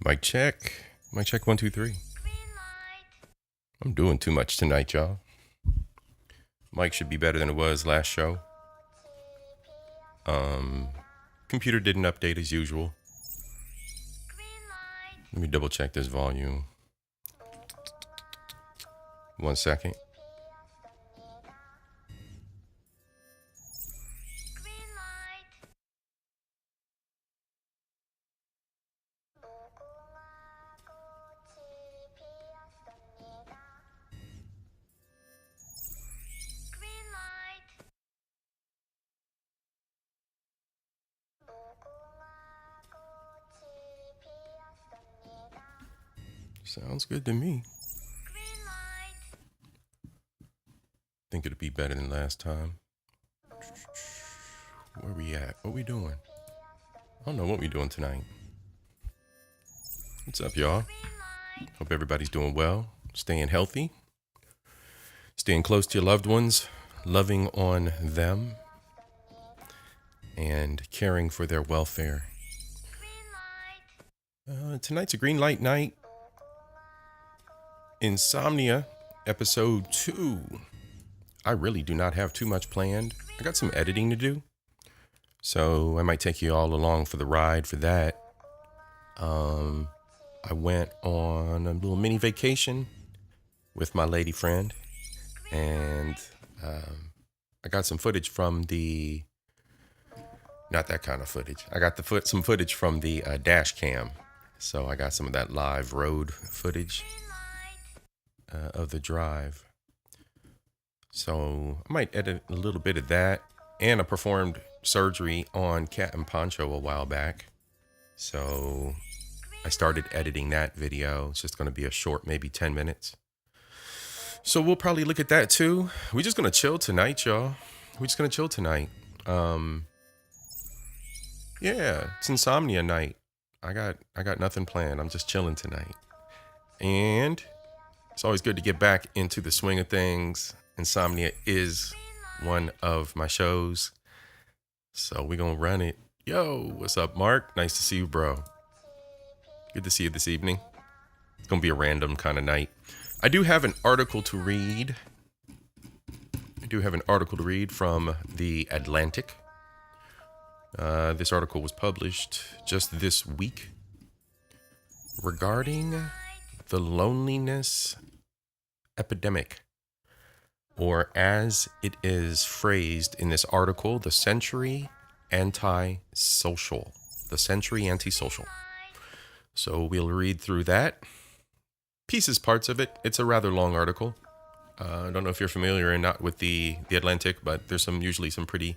Mic check. Mic check 1, 2, 3. I'm doing too much tonight, y'all. Mic should be better than it was last show. Computer didn't update as usual. Let me double check this volume. 1 second. Sounds good to me. Think it'll be better than last time. Where we at? What we doing? I don't know what we doing tonight. What's up, y'all? Hope everybody's doing well, staying healthy, staying close to your loved ones, loving on them, and caring for their welfare. Tonight's a green light night. Insomnia, episode 2. I really do not have too much planned. I got some editing to do, so I might take you all along for the ride for that. I went on a little mini vacation with my lady friend, and I got some footage from the, not that kind of footage. I got some footage from the dash cam, so I got some of that live road footage of the drive. So I might edit a little bit of that. And I performed surgery on Cat and Poncho a while back, so I started editing that video. It's just going to be a short, maybe 10 minutes. So we'll probably look at that too. We're just going to chill tonight, y'all. We're just going to chill tonight. Yeah, it's Insomnia night. I got nothing planned. I'm just chilling tonight. And it's always good to get back into the swing of things. Insomnia is one of my shows, so we're gonna run it. Yo, what's up, Mark? Nice to see you, bro. Good to see you this evening. It's gonna be a random kind of night. I do have an article to read. From The Atlantic. This article was published just this week regarding the loneliness epidemic, or as it is phrased in this article, the century antisocial. The century antisocial. So we'll read through that. Parts of it. It's a rather long article. I don't know if you're familiar or not with the Atlantic, but there's usually some pretty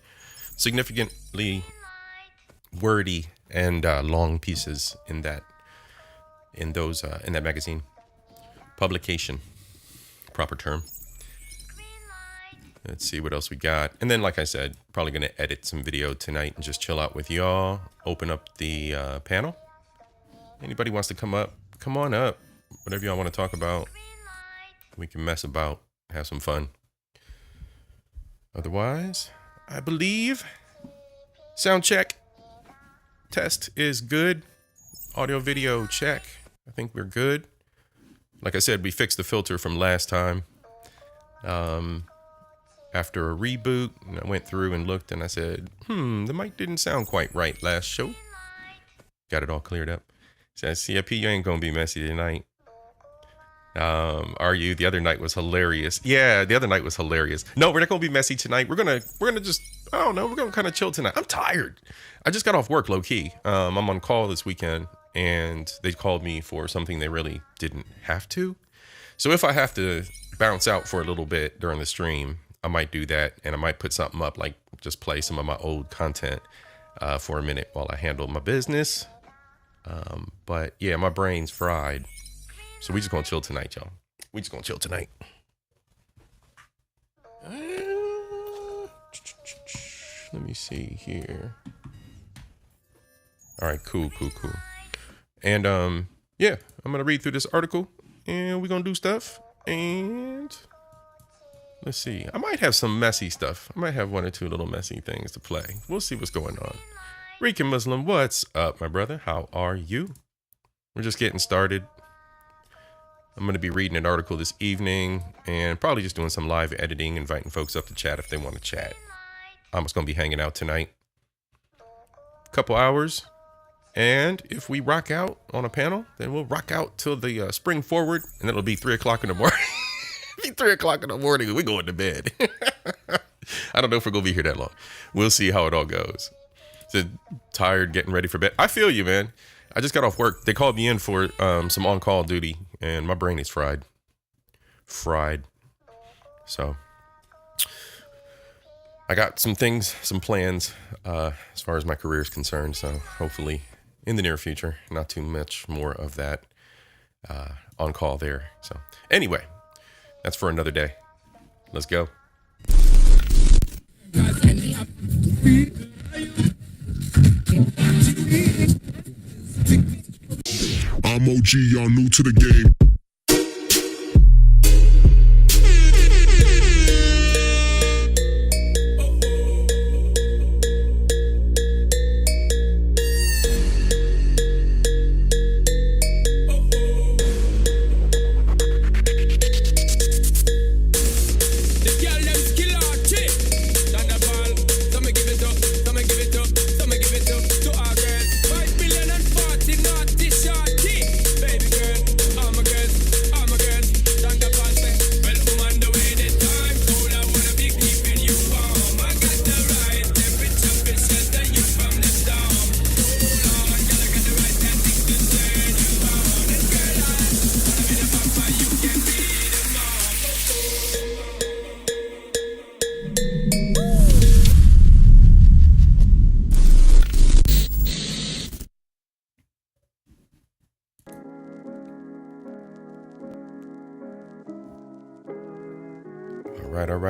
significantly wordy and long pieces in that magazine. Publication. Proper term. Let's see what else we got. And then, like I said, probably going to edit some video tonight and just chill out with y'all. Open up the panel. Anybody wants to come up, come on up. Whatever y'all want to talk about, we can mess about, have some fun. Otherwise, I believe sound check. Test is good. Audio video check. I think we're good. Like I said, we fixed the filter from last time. After a reboot, and I went through and looked, and I said, the mic didn't sound quite right last show. Got it all cleared up. Says, C.I.P, you ain't gonna be messy tonight. Are you? The other night was hilarious. Yeah, the other night was hilarious. No, we're not gonna be messy tonight. We're gonna just, I don't know, we're gonna kind of chill tonight. I'm tired. I just got off work, low key. I'm on call this weekend, and they called me for something they really didn't have to. So if I have to bounce out for a little bit during the stream, I might do that, and I might put something up, like just play some of my old content for a minute while I handle my business. But yeah, my brain's fried. So we just gonna chill tonight, y'all. We just gonna chill tonight. Let me see here. All right, cool. And yeah, I'm gonna read through this article, and we're gonna do stuff. And let's see. I might have some messy stuff. I might have 1 or 2 little messy things to play. We'll see what's going on. Rican Muslim, what's up, my brother? How are you? We're just getting started. I'm going to be reading an article this evening and probably just doing some live editing, inviting folks up to chat if they want to chat. I'm just going to be hanging out tonight. Couple hours. And if we rock out on a panel, then we'll rock out till the spring forward, and it'll be 3 o'clock in the morning. It'll be 3 o'clock in the morning. We're going to bed. I don't know if we're going to be here that long. We'll see how it all goes. So tired, getting ready for bed. I feel you, man. I just got off work. They called me in for some on-call duty, and my brain is fried. So I got some things, some plans as far as my career is concerned. So hopefully in the near future, not too much more of that on-call there. So anyway, that's for another day. Let's go. I'm OG, y'all new to the game.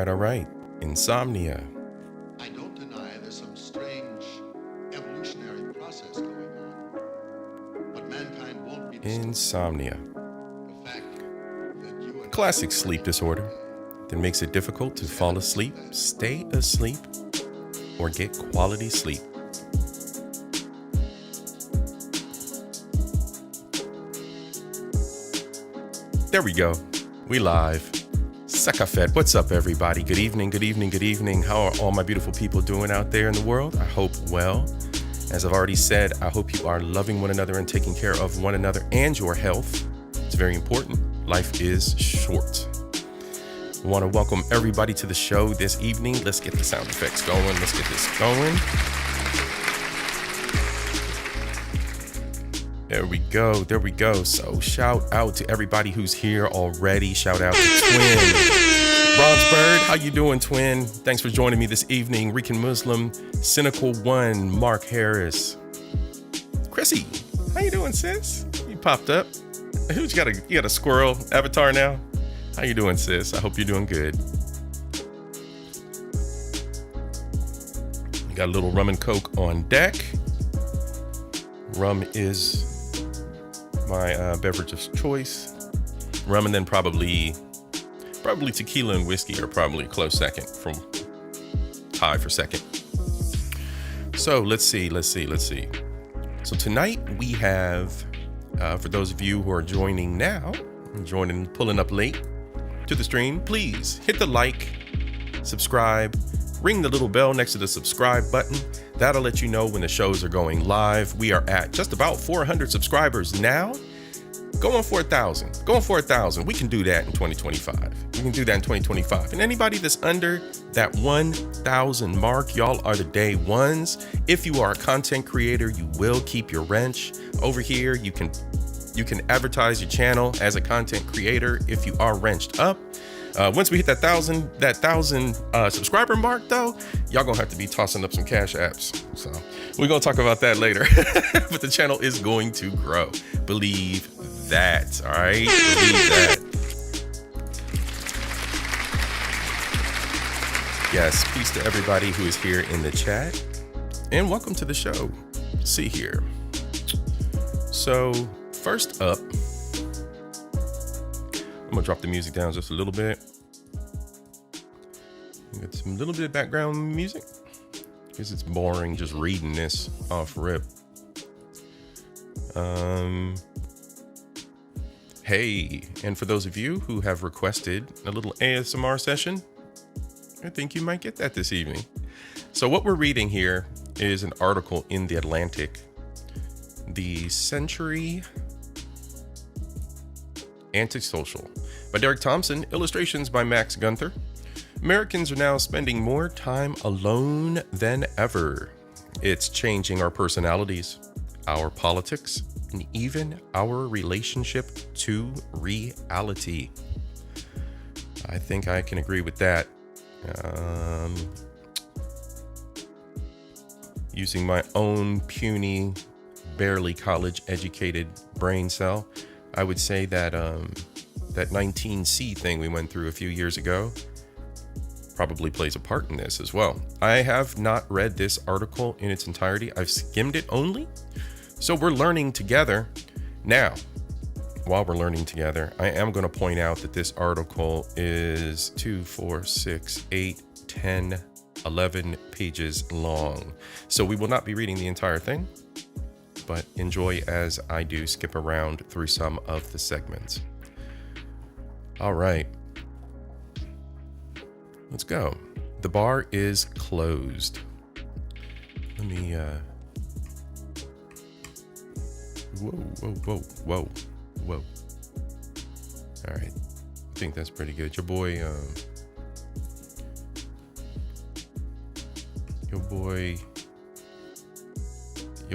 All right. Insomnia. I don't deny there's some strange evolutionary process going on, but mankind won't be Insomnia. the fact that you and Classic sleep disorder that makes it difficult to fall asleep, stay asleep, or get quality sleep. There we go. We live. Sekafet. What's up, everybody? Good evening, good evening, good evening. How are all my beautiful people doing out there in the world? I hope well. As I've already said, I hope you are loving one another and taking care of one another and your health. It's very important. Life is short. I want to welcome everybody to the show this evening. Let's get the sound effects going. Let's get this going. There we go. There we go. So shout out to everybody who's here already. Shout out to Twin. Bronze Bird, how you doing, Twin? Thanks for joining me this evening. Rican Muslim, Cynical One, Mark Harris. Chrissy, how you doing, sis? You popped up. You got a squirrel avatar now? How you doing, sis? I hope you're doing good. You got a little rum and coke on deck. Rum is my beverage of choice. Rum and then probably tequila and whiskey are probably a close second, from tie for second. So let's see. So tonight we have, for those of you who are joining now, pulling up late to the stream, please hit the like, subscribe, ring the little bell next to the subscribe button. That'll let you know when the shows are going live. We are at just about 400 subscribers now. Going for 1,000. We can do that in 2025. And anybody that's under that 1,000 mark, y'all are the day ones. If you are a content creator, you will keep your wrench. Over here, you can advertise your channel as a content creator if you are wrenched up. Once we hit that thousand subscriber mark, though, y'all gonna have to be tossing up some cash apps. So we're gonna talk about that later. But the channel is going to grow. Believe that. All right. Believe that. Yes. Peace to everybody who is here in the chat, and welcome to the show. Let's see here. So first up, I'm gonna drop the music down just a little bit. Get some little bit of background music because it's boring just reading this off rip. Hey, and for those of you who have requested a little ASMR session, I think you might get that this evening. So what we're reading here is an article in The Atlantic, The Century Antisocial by Derek Thompson, illustrations by Max Gunther. Americans are now spending more time alone than ever. It's changing our personalities, our politics, and even our relationship to reality. I think I can agree with that. Using my own puny, barely college-educated brain cell, I would say that that 19C thing we went through a few years ago probably plays a part in this as well. I have not read this article in its entirety. I've skimmed it only. So we're learning together. Now, while we're learning together, I am going to point out that this article is 2, 4, 6, 8, 10, 11 pages long. So we will not be reading the entire thing, but enjoy as I do skip around through some of the segments. All right. Let's go. The bar is closed. Let me, Whoa. All right. I think that's pretty good. Your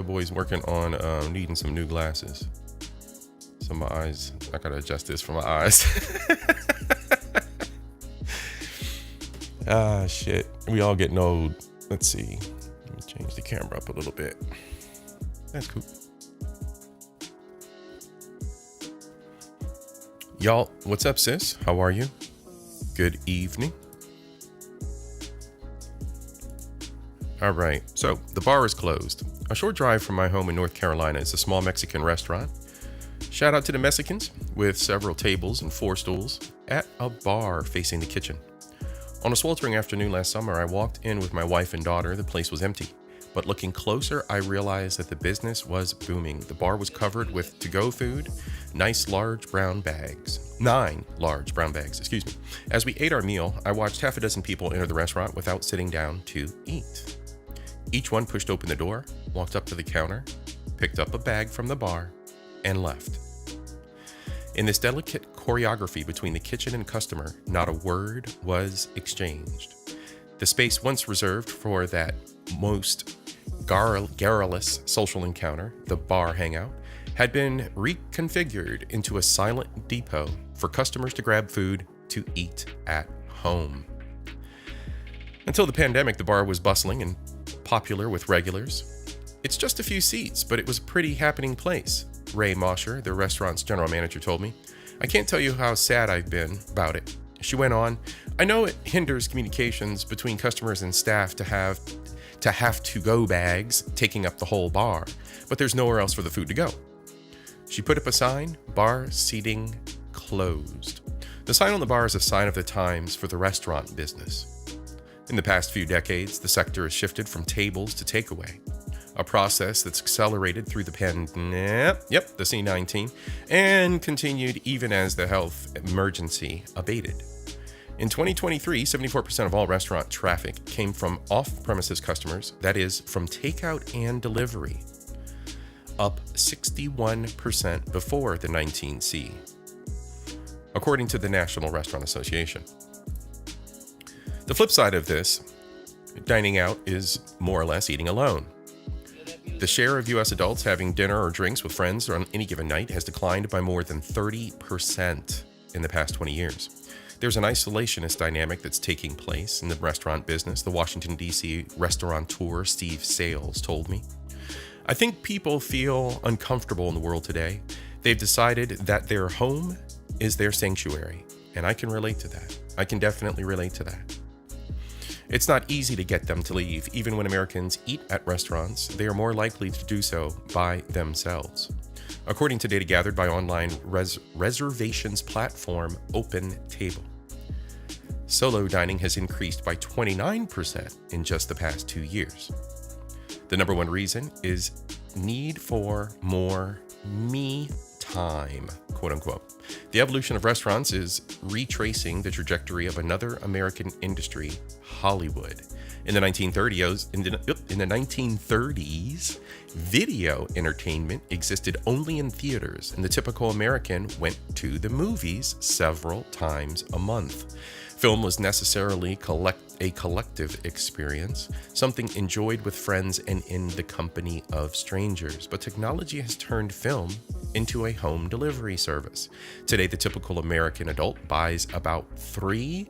boy's working on needing some new glasses. So my eyes, I gotta adjust this for my eyes. Shit. We all getting old. Let's see. Let me change the camera up a little bit. That's cool. Y'all, what's up, sis? How are you? Good evening. All right, so the bar is closed. A short drive from my home in North Carolina is a small Mexican restaurant. Shout out to the Mexicans, with several tables and 4 stools at a bar facing the kitchen. On a sweltering afternoon last summer, I walked in with my wife and daughter. The place was empty, but looking closer, I realized that the business was booming. The bar was covered with to-go food, nice large brown bags. 9 large brown bags, excuse me. As we ate our meal, I watched half a dozen people enter the restaurant without sitting down to eat. Each one pushed open the door, walked up to the counter, picked up a bag from the bar, and left. In this delicate choreography between the kitchen and customer, not a word was exchanged. The space once reserved for that most garrulous social encounter, the bar hangout, had been reconfigured into a silent depot for customers to grab food to eat at home. Until the pandemic, the bar was bustling and popular with regulars. It's just a few seats, but it was a pretty happening place, Ray Mosher, the restaurant's general manager, told me. I can't tell you how sad I've been about it. She went on, I know it hinders communications between customers and staff to have to-go bags taking up the whole bar, but there's nowhere else for the food to go. She put up a sign, bar seating closed. The sign on the bar is a sign of the times for the restaurant business. In the past few decades, the sector has shifted from tables to takeaway, a process that's accelerated through the the C-19, and continued even as the health emergency abated. In 2023, 74% of all restaurant traffic came from off-premises customers, that is, from takeout and delivery, up 61% before the 19C, according to the National Restaurant Association. The flip side of this, dining out is more or less eating alone. The share of U.S. adults having dinner or drinks with friends on any given night has declined by more than 30% in the past 20 years. There's an isolationist dynamic that's taking place in the restaurant business, the Washington, D.C. restaurateur Steve Sales told me. I think people feel uncomfortable in the world today. They've decided that their home is their sanctuary, and I can relate to that. I can definitely relate to that. It's not easy to get them to leave. Even when Americans eat at restaurants, they are more likely to do so by themselves. According to data gathered by online reservations platform OpenTable, solo dining has increased by 29% in just the past 2 years. The number one reason is need for more me time, quote unquote. The evolution of restaurants is retracing the trajectory of another American industry, Hollywood. In the 1930s, video entertainment existed only in theaters, and the typical American went to the movies several times a month. Film was necessarily a collective experience, something enjoyed with friends and in the company of strangers. But technology has turned film into a home delivery service. Today, the typical American adult buys about 3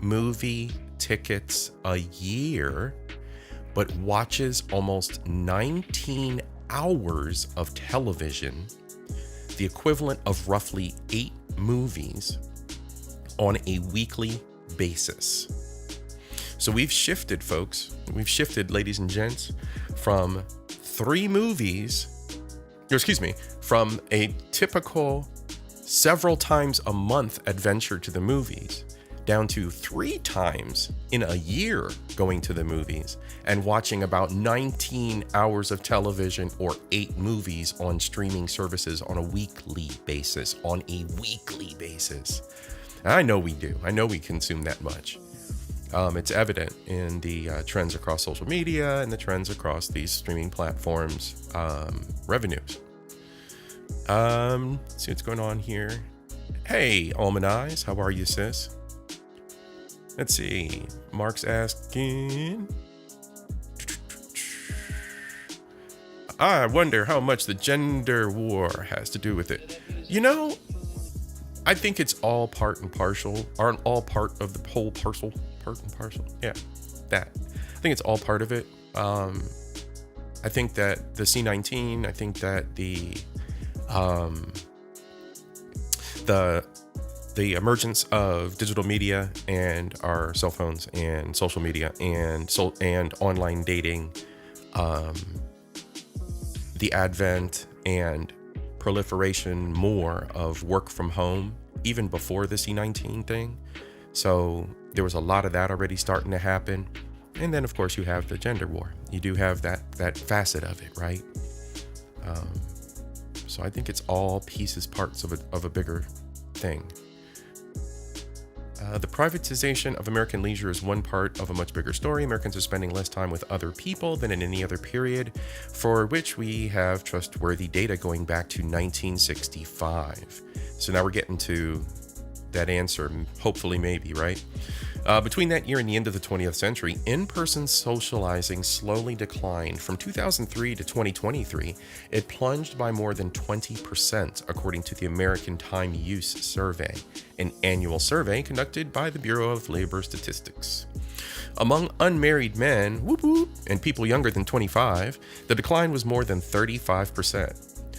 movie tickets a year, but watches almost 19 hours of television, the equivalent of roughly 8 movies on a weekly basis. So we've shifted, folks. We've shifted, ladies and gents, from 3 movies, from a typical several times a month adventure to the movies down to 3 times in a year going to the movies and watching about 19 hours of television or 8 movies on streaming services on a weekly basis. And I know we do. I know we consume that much. It's evident in the trends across social media and the trends across these streaming platforms' revenues. Let's see what's going on here. Hey, Almond Eyes, how are you, sis? Let's see. Mark's asking, I wonder how much the gender war has to do with it. You know, I think it's all part and parcel, or all part of the whole parcel. Part and parcel. Yeah, that. I think it's all part of it. I think that the C19, I think that the emergence of digital media and our cell phones and social media and online dating, the advent and proliferation more of work from home, even before the C19 thing. So there was a lot of that already starting to happen. And then, of course, you have the gender war. You do have that facet of it, right? So I think it's all pieces, parts of a bigger thing. The privatization of American leisure is one part of a much bigger story. Americans are spending less time with other people than in any other period, for which we have trustworthy data going back to 1965. So now we're getting to that answer, hopefully, maybe, right? Between that year and the end of the 20th century, in-person socializing slowly declined. From 2003 to 2023, it plunged by more than 20%, according to the American Time Use Survey, an annual survey conducted by the Bureau of Labor Statistics. Among unmarried men, and people younger than 25, the decline was more than 35%.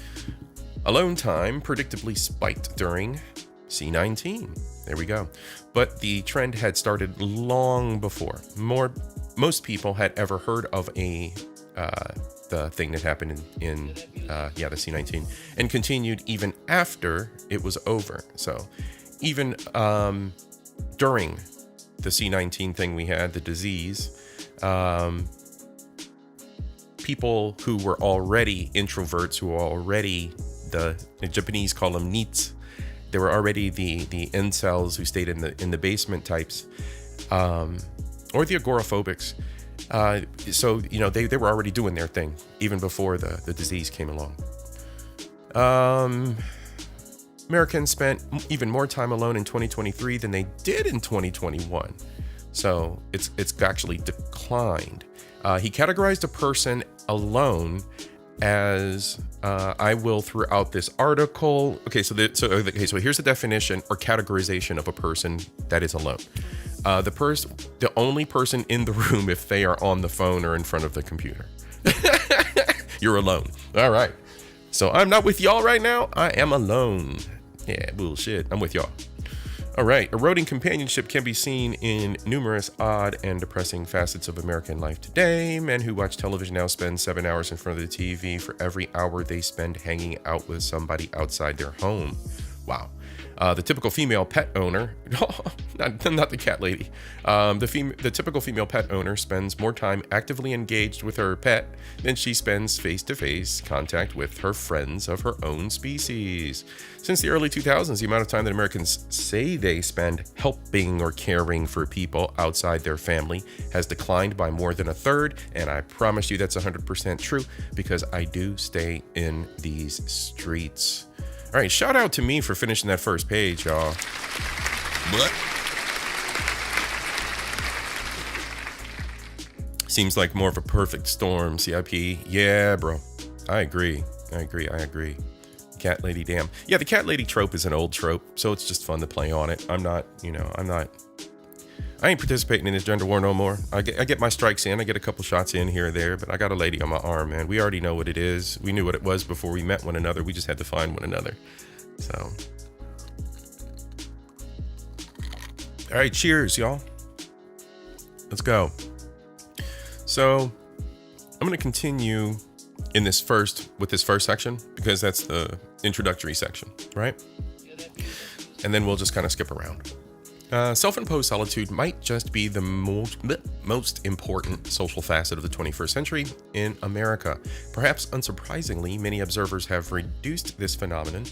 Alone time predictably spiked during C19. There we go. But the trend had started long before. Most people had ever heard of the thing that happened in the C19, and continued even after it was over. So even during the C19 thing, we had the disease. People who were already introverts, who were already the Japanese call them neets. There were already the incels who stayed in the basement types, or the agoraphobics. So you know they were already doing their thing even before the disease came along. Americans spent even more time alone in 2023 than they did in 2021. So it's actually declined. He categorized a person alone as I will throughout this article. Okay, so here's the definition or categorization of a person that is alone. The only person in the room if they are on the phone or in front of the computer. You're alone. All right. So I'm not with y'all right now. I am alone. Yeah, bullshit. I'm with y'all. All right. Eroding companionship can be seen in numerous odd and depressing facets of American life today. Men who watch television now spend 7 hours in front of the TV for every hour they spend hanging out with somebody outside their home. Wow. The typical female pet owner, not the cat lady, the typical female pet owner spends more time actively engaged with her pet than she spends face-to-face contact with her friends of her own species. Since the early 2000s, the amount of time that Americans say they spend helping or caring for people outside their family has declined by more than a third, and I promise you that's 100% true because I do stay in these streets. All right, shout out to me for finishing that first page, y'all. What? Seems like more of a perfect storm, C.I.P. Yeah, bro. I agree. Cat lady, damn. Yeah, the cat lady trope is an old trope, so it's just fun to play on it. I ain't participating in this gender war no more. I get my strikes in. I get a couple shots in here or there, but I got a lady on my arm, man. We already know what it is. We knew what it was before we met one another. We just had to find one another. So, all right, cheers, y'all. Let's go. So, I'm going to continue with this first section because that's the introductory section, right? And then we'll just kind of skip around. Self-imposed solitude might just be the most important social facet of the 21st century in America. Perhaps unsurprisingly, many observers have reduced this phenomenon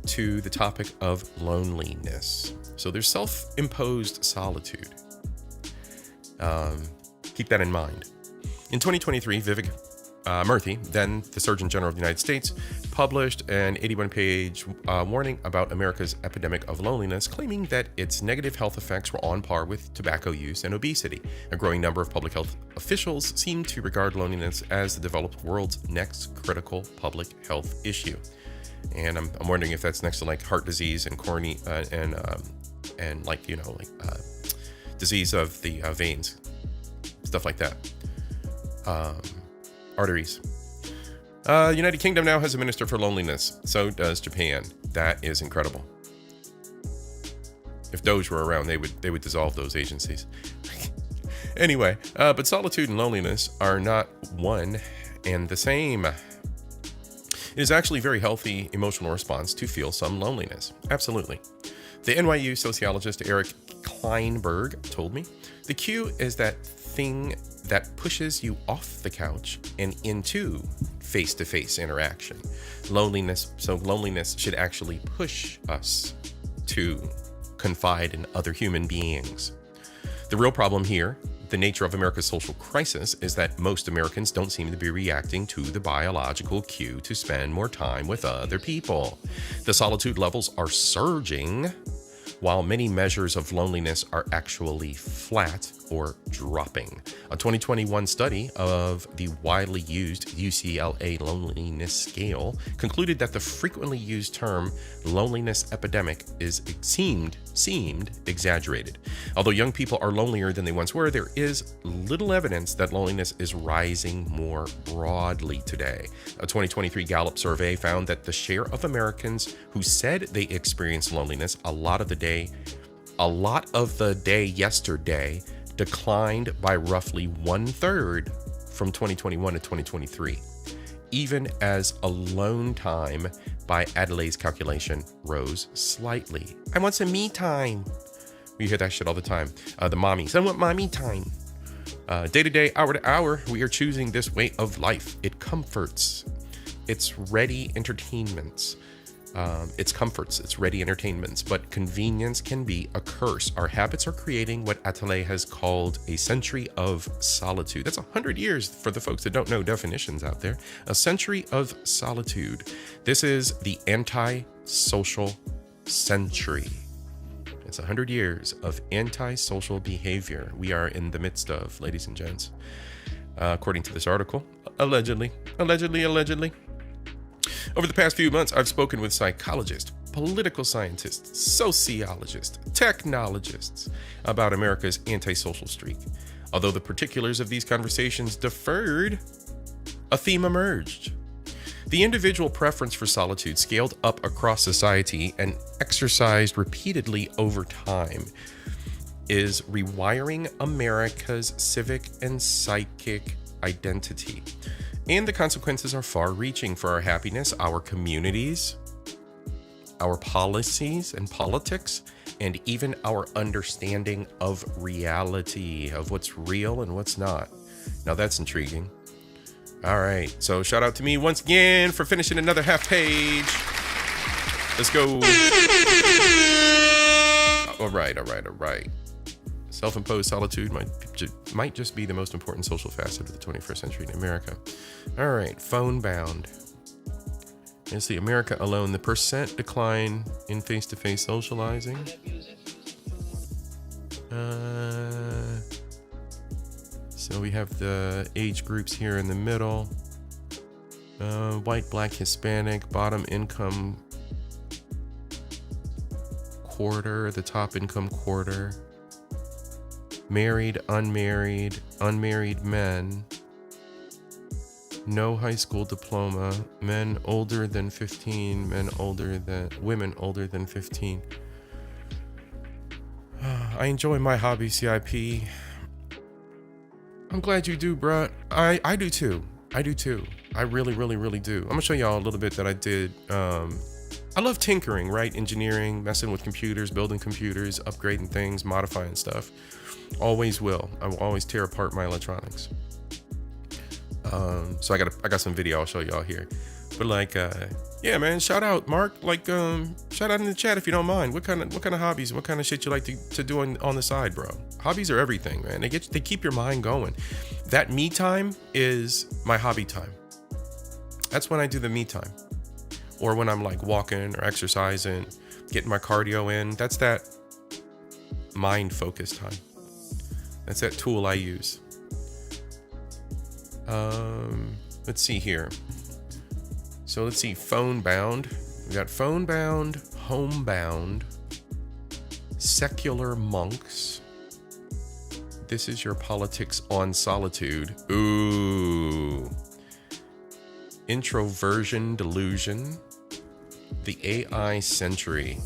to the topic of loneliness. So there's self-imposed solitude. Keep that in mind. In 2023, Vivek Murthy, then the Surgeon General of the United States, published an 81-page warning about America's epidemic of loneliness, claiming that its negative health effects were on par with tobacco use and obesity. A growing number of public health officials seem to regard loneliness as the developed world's next critical public health issue. And I'm wondering if that's next to like heart disease and disease of the veins, stuff like that. Arteries. United Kingdom now has a minister for loneliness. So does Japan. That is incredible. If Doge were around, they would dissolve those agencies. Anyway, but solitude and loneliness are not one and the same. It is actually a very healthy emotional response to feel some loneliness. Absolutely. The NYU sociologist Eric Kleinberg told me, the cue is that thing that pushes you off the couch and into face-to-face interaction. Loneliness should actually push us to confide in other human beings. The real problem here, the nature of America's social crisis, is that most Americans don't seem to be reacting to the biological cue to spend more time with other people. The solitude levels are surging, while many measures of loneliness are actually flat or dropping. A 2021 study of the widely used UCLA loneliness scale concluded that the frequently used term loneliness epidemic seemed exaggerated. Although young people are lonelier than they once were, there is little evidence that loneliness is rising more broadly today. A 2023 Gallup survey found that the share of Americans who said they experienced loneliness a lot of the day yesterday declined by roughly 1/3 from 2021 to 2023, even as alone time by Adelaide's calculation rose slightly. I want some me time. We hear that shit all the time. The mommies, I want mommy time. Day to day, hour to hour, we are choosing this way of life. It comforts. It's ready entertainments. It's ready entertainments, but convenience can be a curse. Our habits are creating what Atelier has called a century of solitude. That's 100 years for the folks that don't know definitions out there. A century of solitude. This is the anti-social century. It's 100 years of anti-social behavior we are in the midst of, ladies and gents. According to this article, allegedly. Over the past few months, I've spoken with psychologists, political scientists, sociologists, technologists about America's antisocial streak. Although the particulars of these conversations differed, a theme emerged. The individual preference for solitude scaled up across society and exercised repeatedly over time is rewiring America's civic and psychic identity. And the consequences are far-reaching for our happiness, our communities, our policies and politics, and even our understanding of reality, of what's real and what's not. Now that's intriguing. All right, so shout out to me once again for finishing another half page. Let's go. All right. Self-imposed solitude might just be the most important social facet of the 21st century in America. All right, phone bound. Let's see, America alone, the percent decline in face-to-face socializing. So we have the age groups here in the middle. White, black, Hispanic, bottom income quarter, the top income quarter. Married, unmarried, unmarried men. No high school diploma. Men older than 15, women older than 15. I enjoy my hobby, C.I.P. I'm glad you do, bruh. I do too. I really do. I'm gonna show y'all a little bit that I did. I love tinkering, right? Engineering, messing with computers, building computers, upgrading things, modifying stuff. Always will. I will always tear apart my electronics. So I got some video I'll show y'all here. But yeah, man, shout out, Mark. Shout out in the chat if you don't mind. What kind of hobbies, what kind of shit you like to do on the side, bro? Hobbies are everything, man. They keep your mind going. That me time is my hobby time. That's when I do the me time. Or when I'm walking or exercising, getting my cardio in. That's that mind focus time. That's that tool I use. Let's see here. So let's see, phone bound. We got phone bound, homebound, secular monks. This is your politics on solitude. Ooh. Introversion delusion. The AI century.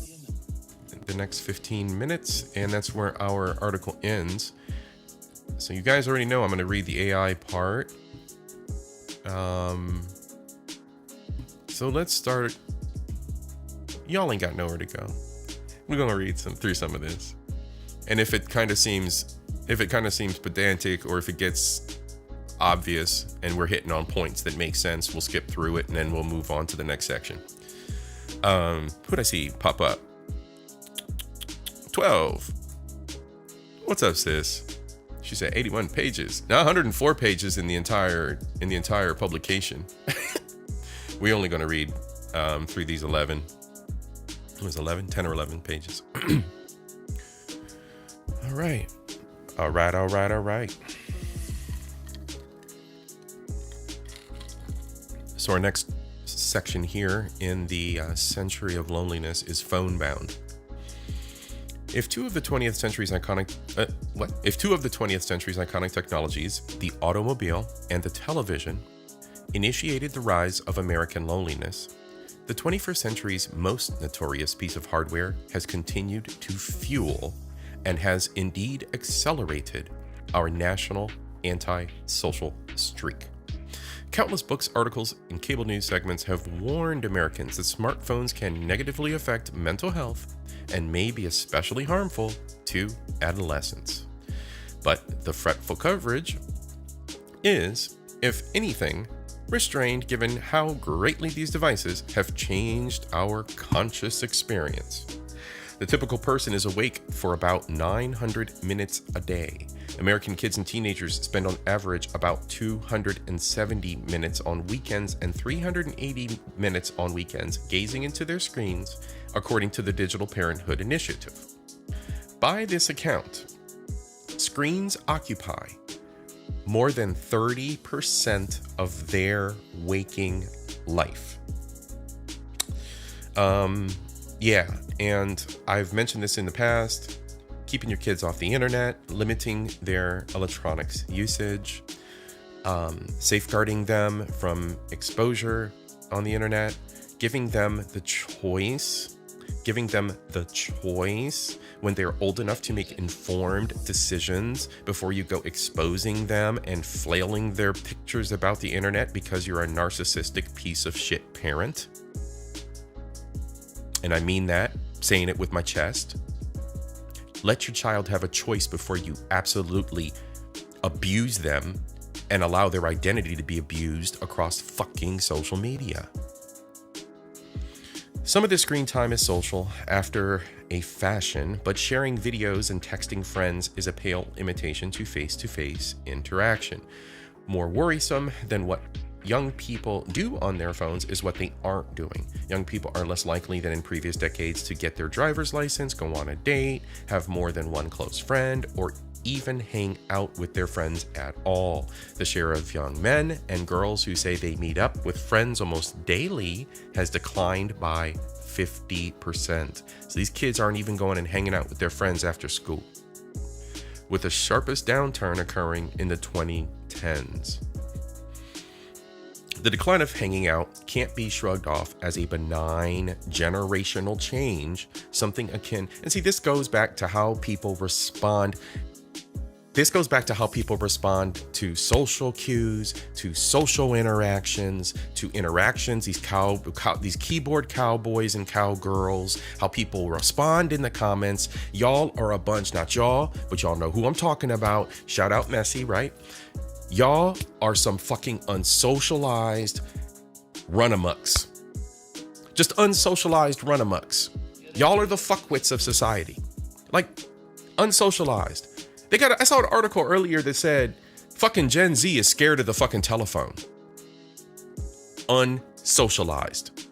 The next 15 minutes, and that's where our article ends. So you guys already know I'm going to read the AI part. So let's start. Y'all ain't got nowhere to go. We're going to read through some of this. And if it kind of seems pedantic, or if it gets obvious and we're hitting on points that make sense, we'll skip through it and then we'll move on to the next section. Who'd I see pop up? 12. What's up, sis? She said 81 pages. Now 104 pages in the entire publication. We only going to read through these 11. It was 10 or 11 pages. All right. So our next section here in the century of loneliness is phone bound. If two of the 20th century's iconic technologies, the automobile and the television, initiated the rise of American loneliness, the 21st century's most notorious piece of hardware has continued to fuel and has indeed accelerated our national anti-social streak. Countless books, articles, and cable news segments have warned Americans that smartphones can negatively affect mental health and may be especially harmful to adolescents. But the fretful coverage is, if anything, restrained given how greatly these devices have changed our conscious experience. The typical person is awake for about 900 minutes a day. American kids and teenagers spend on average about 270 minutes on weekends and 380 minutes on weekends gazing into their screens, according to the Digital Parenthood Initiative. By this account, screens occupy more than 30% of their waking life. Yeah, and I've mentioned this in the past, keeping your kids off the internet, limiting their electronics usage, safeguarding them from exposure on the internet, giving them the choice when they're old enough to make informed decisions before you go exposing them and flailing their pictures about the internet because you're a narcissistic piece of shit parent. and I mean that, saying it with my chest. Let your child have a choice before you absolutely abuse them and allow their identity to be abused across fucking social media. Some of the screen time is social after a fashion, but sharing videos and texting friends is a pale imitation to face-to-face interaction. More worrisome than what young people do on their phones is what they aren't doing. Young people are less likely than in previous decades to get their driver's license, go on a date, have more than one close friend, or even hang out with their friends at all. The share of young men and girls who say they meet up with friends almost daily has declined by 50%. So these kids aren't even going and hanging out with their friends after school, with the sharpest downturn occurring in the 2010s. The decline of hanging out can't be shrugged off as a benign generational change, something akin, and see, this goes back to how people respond. This goes back to how people respond to social cues, to social interactions, to interactions, these keyboard cowboys and cowgirls, how people respond in the comments. Y'all are a bunch, not y'all, but y'all know who I'm talking about. Shout out Messi, right? Y'all are some fucking unsocialized run-amucks. Just unsocialized run-amucks. Y'all are the fuckwits of society. Like, unsocialized. I saw an article earlier that said fucking Gen Z is scared of the fucking telephone. Unsocialized.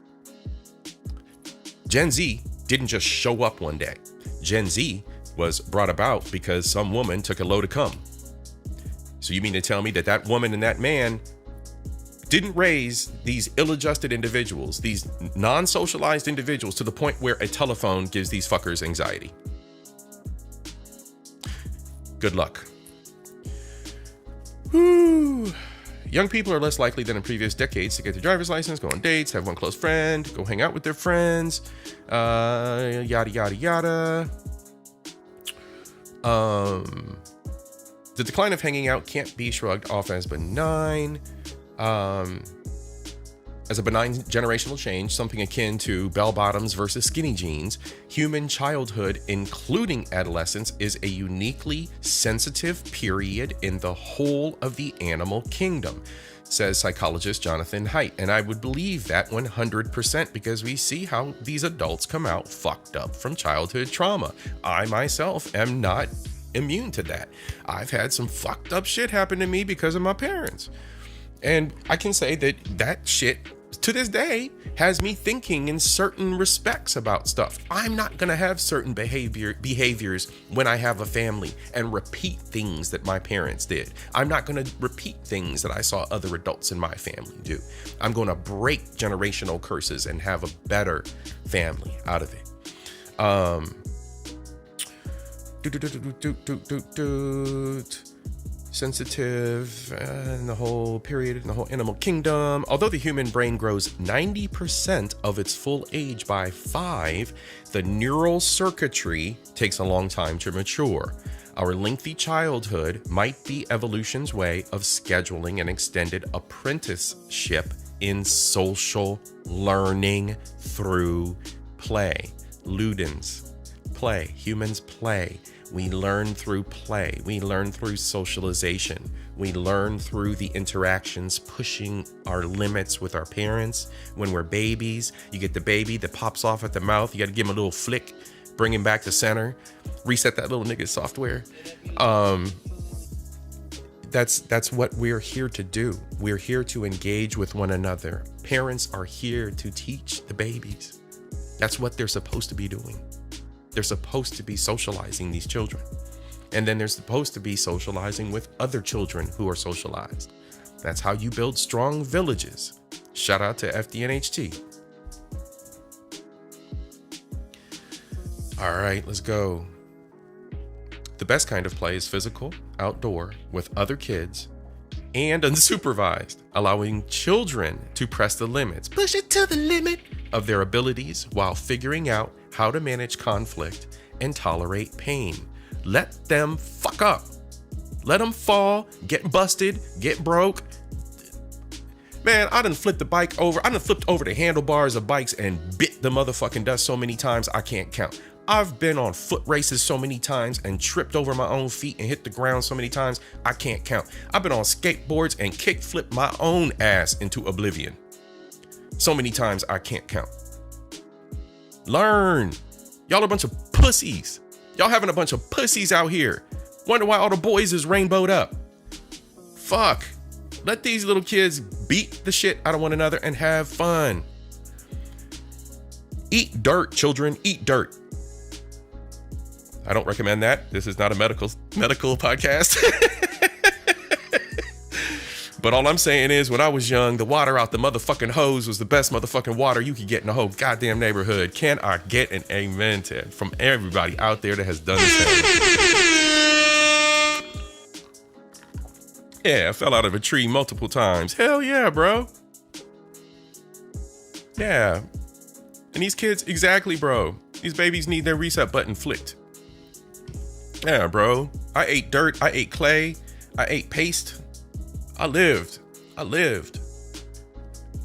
Gen Z didn't just show up one day. Gen Z was brought about because some woman took a load of cum. So you mean to tell me that that woman and that man didn't raise these ill-adjusted individuals, these non-socialized individuals, to the point where a telephone gives these fuckers anxiety? Good luck. Whew. Young people are less likely than in previous decades to get their driver's license, go on dates, have one close friend, go hang out with their friends, yada, yada, yada. The decline of hanging out can't be shrugged off as benign. As a benign generational change, something akin to bell bottoms versus skinny jeans. Human childhood, including adolescence, is a uniquely sensitive period in the whole of the animal kingdom, says psychologist Jonathan Haidt. And I would believe that 100% because we see how these adults come out fucked up from childhood trauma. I myself am not immune to that. I've had some fucked up shit happen to me because of my parents. And I can say that that shit to this day has me thinking in certain respects about stuff. I'm not going to have certain behaviors when I have a family and repeat things that my parents did. I'm not going to repeat things that I saw other adults in my family do. I'm going to break generational curses and have a better family out of it. Sensitive in the whole period in the whole animal kingdom. Although the human brain grows 90% of its full age by 5, the neural circuitry takes a long time to mature. Our lengthy childhood might be evolution's way of scheduling an extended apprenticeship in social learning through play. Ludens, play. Humans play. We learn through play. We learn through socialization. We learn through the interactions, pushing our limits with our parents. When we're babies, you get the baby that pops off at the mouth. You got to give him a little flick, bring him back to center, reset that little nigga's software. That's what we're here to do. We're here to engage with one another. Parents are here to teach the babies. That's what they're supposed to be doing. They're supposed to be socializing these children. And then they're supposed to be socializing with other children who are socialized. That's how you build strong villages. Shout out to FDNHT. All right, let's go. The best kind of play is physical, outdoor, with other kids, and unsupervised, allowing children to press the limits, push it to the limit of their abilities while figuring out how to manage conflict and tolerate pain. Let them fuck up. Let them fall, get busted, get broke. Man, I done flipped the bike over. I done flipped over the handlebars of bikes and bit the motherfucking dust so many times I can't count. I've been on foot races so many times and tripped over my own feet and hit the ground so many times I can't count. I've been on skateboards and kick flipped my own ass into oblivion so many times I can't count. Learn. Y'all are a bunch of pussies. Y'all having a bunch of pussies out here. Wonder why all the boys is rainbowed up. Fuck. Let these little kids beat the shit out of one another and have fun. Eat dirt, children. Eat dirt. I don't recommend that. This is not a medical podcast. But all I'm saying is, when I was young, the water out the motherfucking hose was the best motherfucking water you could get in the whole goddamn neighborhood. Can I get an amen to it from everybody out there that has done this thing? Yeah, I fell out of a tree multiple times. Hell yeah, bro. Yeah. And these kids, exactly, bro. These babies need their reset button flicked. Yeah, bro. I ate dirt. I ate clay. I ate paste. I lived.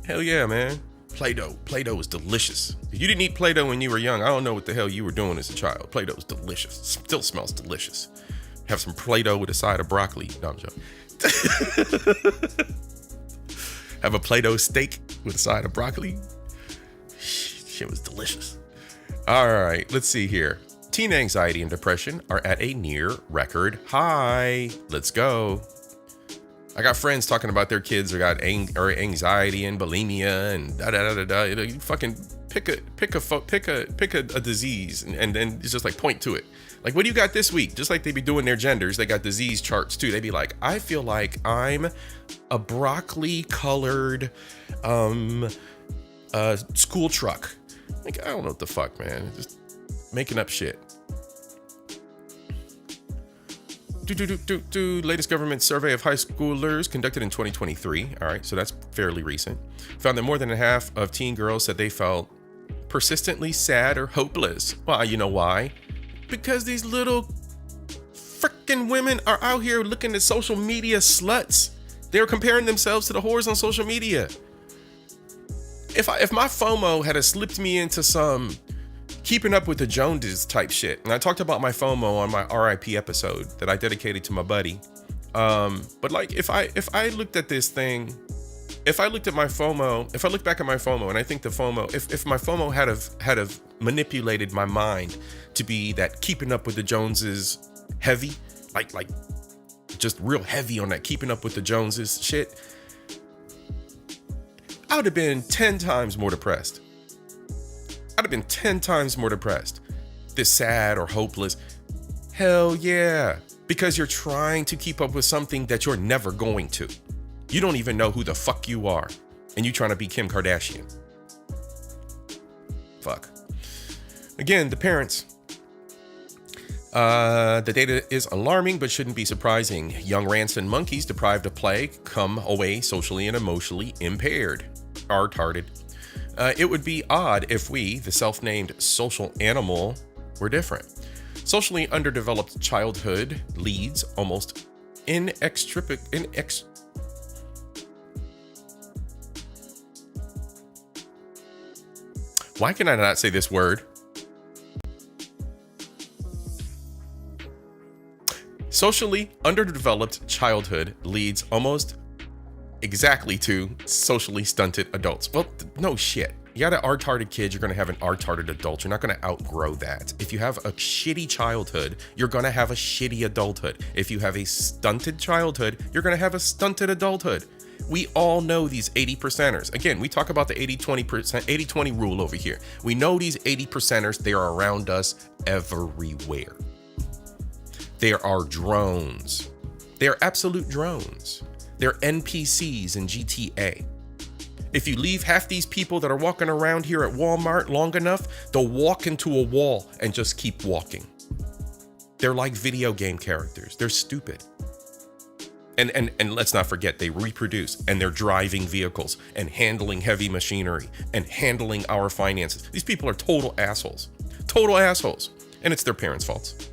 Hell yeah, man. Play-Doh. Play-Doh is delicious. If you didn't eat Play-Doh when you were young, I don't know what the hell you were doing as a child. Play-Doh is delicious. Still smells delicious. Have some Play-Doh with a side of broccoli. No, I'm joking. Have a Play-Doh steak with a side of broccoli. Shit was delicious. All right, let's see here. Teen anxiety and depression are at a near record high. Let's go. I got friends talking about their kids got anxiety and bulimia and da. You fucking pick a disease and then it's just like point to it. Like, what do you got this week? Just like they be doing their genders, they got disease charts too. They be like, I feel like I'm a broccoli colored school truck. Like, I don't know what the fuck, man. Just making up shit. Latest government survey of high schoolers conducted in 2023. All right, so that's fairly recent. Found that more than half of teen girls said they felt persistently sad or hopeless. Well, you know why? Because these little freaking women are out here looking at social media sluts. They're comparing themselves to the whores on social media. If my FOMO had slipped me into some keeping up with the Joneses type shit, and I talked about my FOMO on my RIP episode that I dedicated to my buddy. But like, if I looked at this thing, if I looked at my FOMO, if I look back at my FOMO, and I think the FOMO, if my FOMO had have manipulated my mind to be that keeping up with the Joneses heavy, like just real heavy on that keeping up with the Joneses shit, I would have been 10 times more depressed. I'd have been 10 times more depressed. This sad or hopeless. Hell yeah. Because you're trying to keep up with something that you're never going to. You don't even know who the fuck you are. And you trying to be Kim Kardashian. Fuck. Again, the parents. The data is alarming, but shouldn't be surprising. Young rancid monkeys deprived of play come away socially and emotionally impaired. Retarded. It would be odd if we, the self-named social animal, were different. Socially underdeveloped childhood leads almost Why can I not say this word? Socially underdeveloped childhood leads almost exactly to socially stunted adults. Well, no shit. You got an retarded kid, you're going to have an retarded adult. You're not going to outgrow that. If you have a shitty childhood, you're going to have a shitty adulthood. If you have a stunted childhood, you're going to have a stunted adulthood. We all know these 80%ers. Again, we talk about the 80-20 rule over here. We know these 80%ers, they are around us everywhere. They are drones. They are absolute drones. They're NPCs in GTA. If you leave half these people that are walking around here at Walmart long enough, they'll walk into a wall and just keep walking. They're like video game characters. They're stupid. And let's not forget, they reproduce and they're driving vehicles and handling heavy machinery and handling our finances. These people are total assholes. Total assholes. And it's their parents' faults.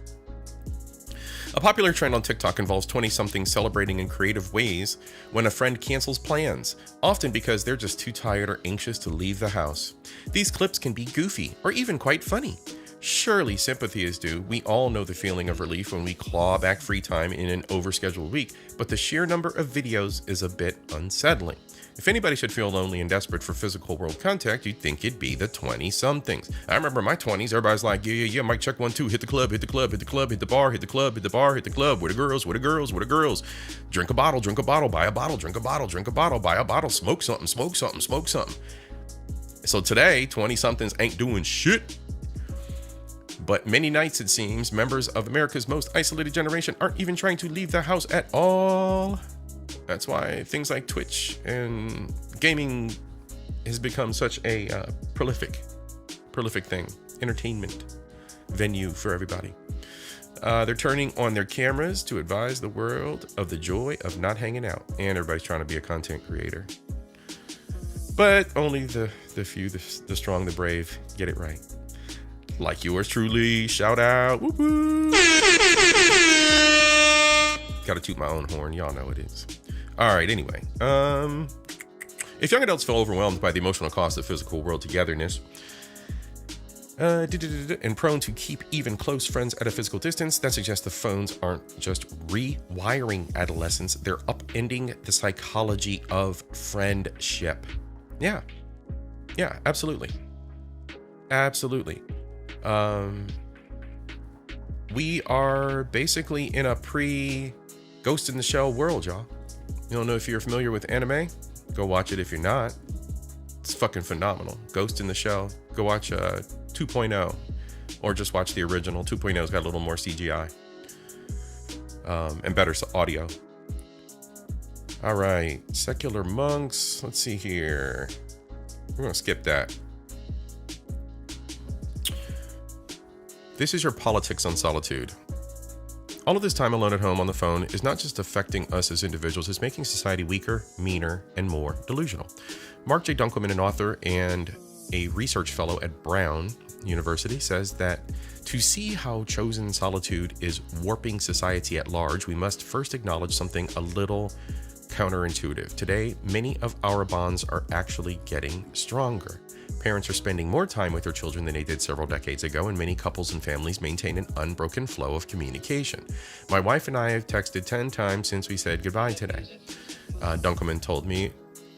A popular trend on TikTok involves 20-somethings celebrating in creative ways when a friend cancels plans, often because they're just too tired or anxious to leave the house. These clips can be goofy or even quite funny. Surely sympathy is due. We all know the feeling of relief when we claw back free time in an overscheduled week, but the sheer number of videos is a bit unsettling. If anybody should feel lonely and desperate for physical world contact, you'd think it'd be the 20-somethings. I remember my 20s, everybody's like, yeah, mic check 1, 2, hit the club, hit the club, hit the club, hit the bar, hit the club, hit the bar, hit the club, where the girls, where the girls, where the girls. Drink a bottle, buy a bottle, drink a bottle, buy a bottle, smoke something, smoke something, smoke something. So today, 20-somethings ain't doing shit. But many nights, it seems, members of America's most isolated generation aren't even trying to leave the house at all. That's why things like Twitch and gaming has become such a prolific thing, entertainment venue for everybody. They're turning on their cameras to advise the world of the joy of not hanging out, and everybody's trying to be a content creator. But only the few, the strong, the brave get it right. Like yours truly, shout out. Woo-hoo. Gotta toot my own horn, y'all know it is. All right, anyway. If young adults feel overwhelmed by the emotional cost of physical world togetherness, and prone to keep even close friends at a physical distance, that suggests the phones aren't just rewiring adolescence, they're upending the psychology of friendship. Yeah, absolutely. We are basically in a pre-Ghost in the Shell world, y'all. You don't know if you're familiar with anime? Go watch it if you're not. It's fucking phenomenal. Ghost in the Shell. Go watch 2.0 or just watch the original. 2.0's got a little more CGI and better audio. All right, secular monks. Let's see here. We're gonna skip that. This is your politics on solitude. All of this time alone at home on the phone is not just affecting us as individuals, it's making society weaker, meaner, and more delusional. Mark J. Dunkelman, an author and a research fellow at Brown University, says that to see how chosen solitude is warping society at large, we must first acknowledge something a little counterintuitive. Today, many of our bonds are actually getting stronger. Parents are spending more time with their children than they did several decades ago, and many couples and families maintain an unbroken flow of communication. My wife and I have texted 10 times since we said goodbye today, Dunkelman told me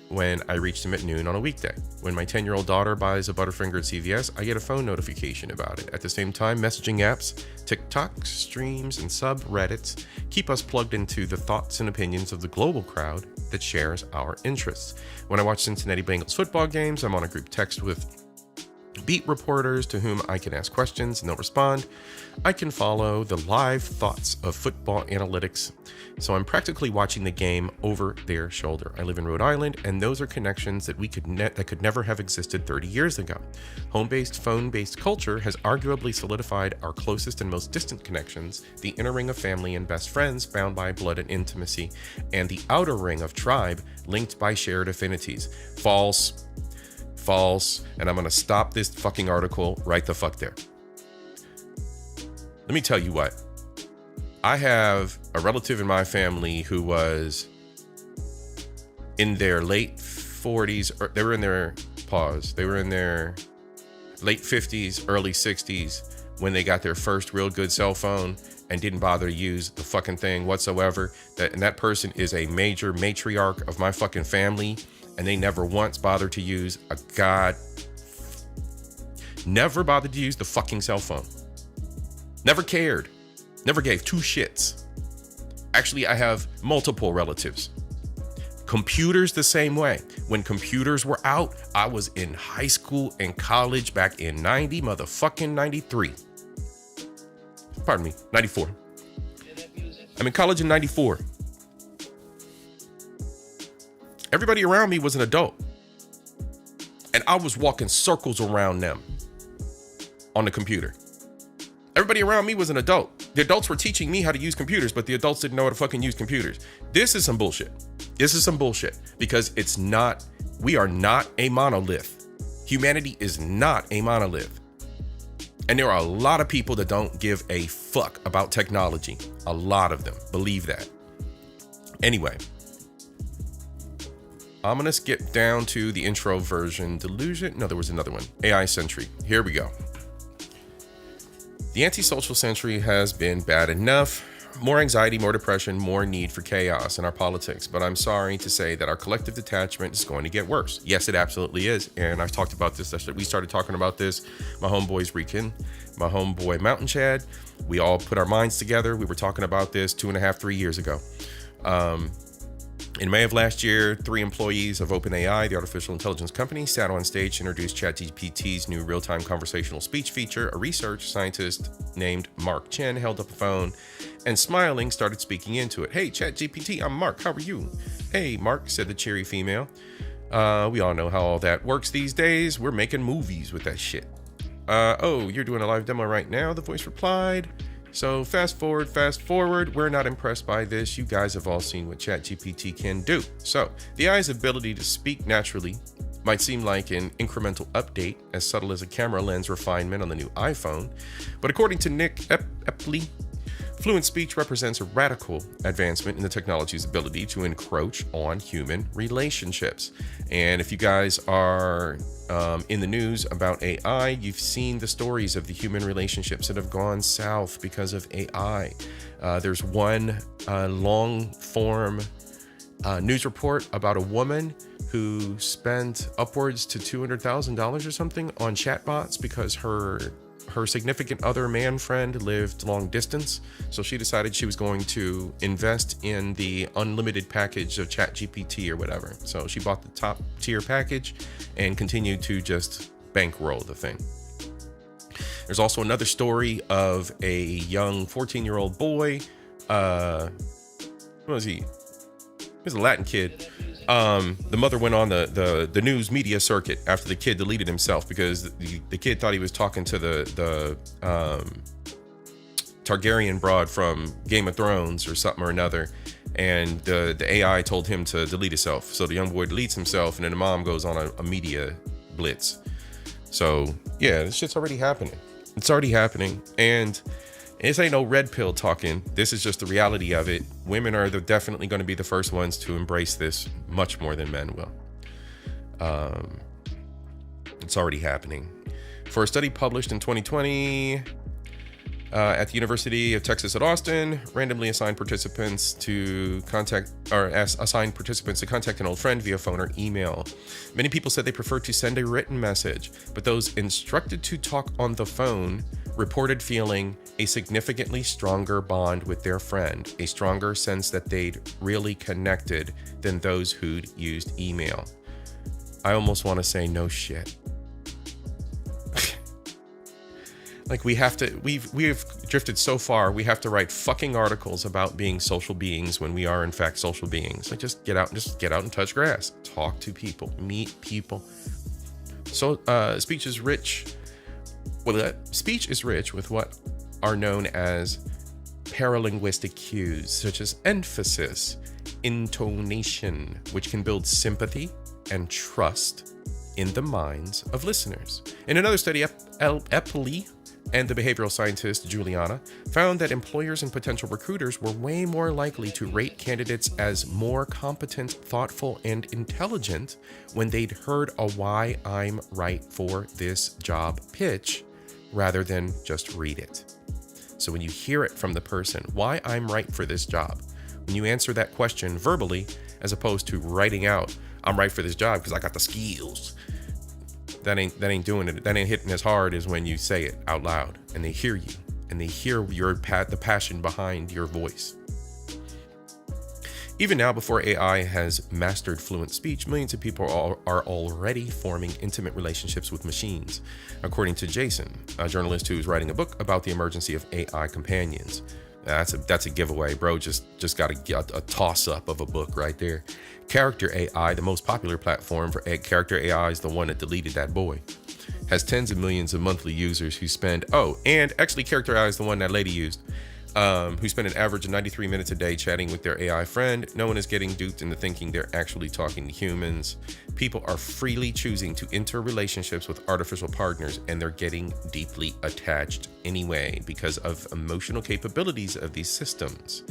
when I reached him at noon on a weekday. When my 10-year-old daughter buys a Butterfinger at CVS, I get a phone notification about it. At the same time, messaging apps, TikTok, streams, and subreddits keep us plugged into the thoughts and opinions of the global crowd that shares our interests. When I watch Cincinnati Bengals football games, I'm on a group text with beat reporters to whom I can ask questions and they'll respond. I can follow the live thoughts of football analytics, so I'm practically watching the game over their shoulder. I live in Rhode Island, and those are connections that that could never have existed 30 years ago. Home-based, phone-based culture has arguably solidified our closest and most distant connections, the inner ring of family and best friends bound by blood and intimacy, and the outer ring of tribe linked by shared affinities. False, and I'm gonna stop this fucking article right the fuck there. Let me tell you what. I have a relative in my family who was in their late 40s, or they were in their late 50s, early 60s when they got their first real good cell phone and didn't bother to use the fucking thing whatsoever. That person is a major matriarch of my fucking family. And they never once bothered to use never bothered to use the fucking cell phone. Never cared. Never gave two shits. Actually, I have multiple relatives. Computers the same way. When computers were out, I was in high school and college back in 93. Pardon me, 94. I'm in college in 94. Everybody around me was an adult. And I was walking circles around them on the computer. Everybody around me was an adult. The adults were teaching me how to use computers, but the adults didn't know how to fucking use computers. This is some bullshit. Because we are not a monolith. Humanity is not a monolith. And there are a lot of people that don't give a fuck about technology. A lot of them. Believe that. Anyway, I'm going to skip down to the intro version. Delusion. No, there was another one. AI Century. Here we go. The antisocial century has been bad enough. More anxiety, more depression, more need for chaos in our politics. But I'm sorry to say that our collective detachment is going to get worse. Yes, it absolutely is. And I've talked about this. We started talking about this. My homeboys Rican, my homeboy Mountain Chad. We all put our minds together. We were talking about this 2.5, 3 years ago. In May of last year, 3 employees of OpenAI, the artificial intelligence company, sat on stage to introduce ChatGPT's new real-time conversational speech feature. A research scientist named Mark Chen held up a phone and, smiling, started speaking into it. "Hey, ChatGPT, I'm Mark. How are you?" "Hey, Mark," said the cheery female. We all know how all that works these days. We're making movies with that shit." "Oh, you're doing a live demo right now," the voice replied. "So fast forward, we're not impressed by this. You guys have all seen what ChatGPT can do." So the AI's ability to speak naturally might seem like an incremental update, as subtle as a camera lens refinement on the new iPhone. But according to Nick Epley, fluent speech represents a radical advancement in the technology's ability to encroach on human relationships. And if you guys are in the news about AI, you've seen the stories of the human relationships that have gone south because of AI. There's one long form news report about a woman who spent upwards to $200,000 or something on chatbots because her significant other man friend lived long distance. So she decided she was going to invest in the unlimited package of ChatGPT or whatever. So she bought the top tier package and continued to just bankroll the thing. There's also another story of a young 14-year-old boy. What was he? He was a Latin kid. The mother went on the news media circuit after the kid deleted himself because the kid thought he was talking to the Targaryen broad from Game of Thrones or something or another, and the AI told him to delete himself. So the young boy deletes himself, and then the mom goes on a media blitz. So yeah, this shit's already happening. It's already happening, and this ain't no red pill talking. This is just the reality of it. Women are definitely going to be the first ones to embrace this much more than men will. It's already happening. For a study published in 2020 at the University of Texas at Austin, randomly assigned participants to contact an old friend via phone or email. Many people said they preferred to send a written message, but those instructed to talk on the phone reported feeling a significantly stronger bond with their friend, a stronger sense that they'd really connected than those who'd used email. I almost want to say no shit. Like we've drifted so far, we have to write fucking articles about being social beings when we are in fact social beings. Like just get out and touch grass, talk to people, meet people. So speech is rich with what are known as paralinguistic cues, such as emphasis, intonation, which can build sympathy and trust in the minds of listeners. In another study, Epley and the behavioral scientist Juliana found that employers and potential recruiters were way more likely to rate candidates as more competent, thoughtful, and intelligent when they'd heard a "why I'm right for this job" pitch rather than just read it. So when you hear it from the person, "why I'm right for this job," when you answer that question verbally as opposed to writing out, "I'm right for this job because I got the skills," that ain't doing it. That ain't hitting as hard as when you say it out loud and they hear you and they hear the passion behind your voice. Even now, before AI has mastered fluent speech, millions of people are already forming intimate relationships with machines, according to Jason, a journalist who's writing a book about the emergency of AI companions. That's a giveaway, bro. Just got a toss-up of a book right there. Character AI, the most popular platform for character AI, is the one that deleted that boy. Has tens of millions of monthly users who spend... Oh, and actually Character AI is the one that lady used. who spend an average of 93 minutes a day chatting with their AI friend. No one is getting duped into thinking they're actually talking to humans. People are freely choosing to enter relationships with artificial partners, and they're getting deeply attached anyway because of emotional capabilities of these systems.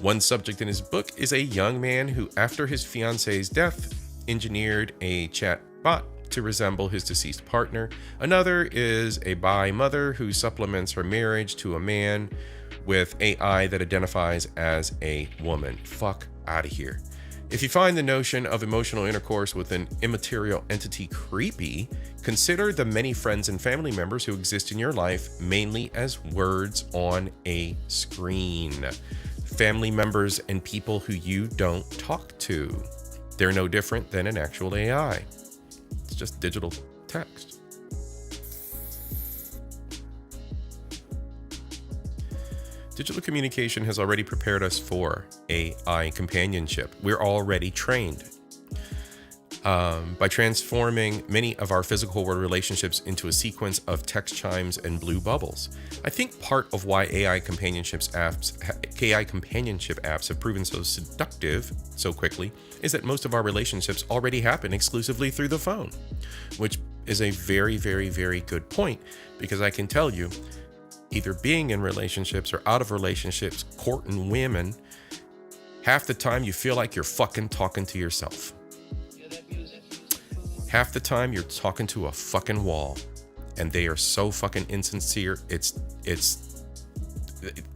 One subject in his book is a young man who, after his fiance's death, engineered a chat bot to resemble his deceased partner. Another is a bi mother who supplements her marriage to a man with AI that identifies as a woman. Fuck out of here. If you find the notion of emotional intercourse with an immaterial entity creepy, consider the many friends and family members who exist in your life mainly as words on a screen. Family members and people who you don't talk to. They're no different than an actual AI. It's just digital text. Digital communication has already prepared us for AI companionship. We're already trained by transforming many of our physical world relationships into a sequence of text chimes and blue bubbles. I think part of why AI companionship apps have proven so seductive so quickly is that most of our relationships already happen exclusively through the phone, which is a very, very, very good point, because I can tell you, either being in relationships or out of relationships, courting women, half the time you feel like you're fucking talking to yourself. Half the time you're talking to a fucking wall, and they are so fucking insincere. It's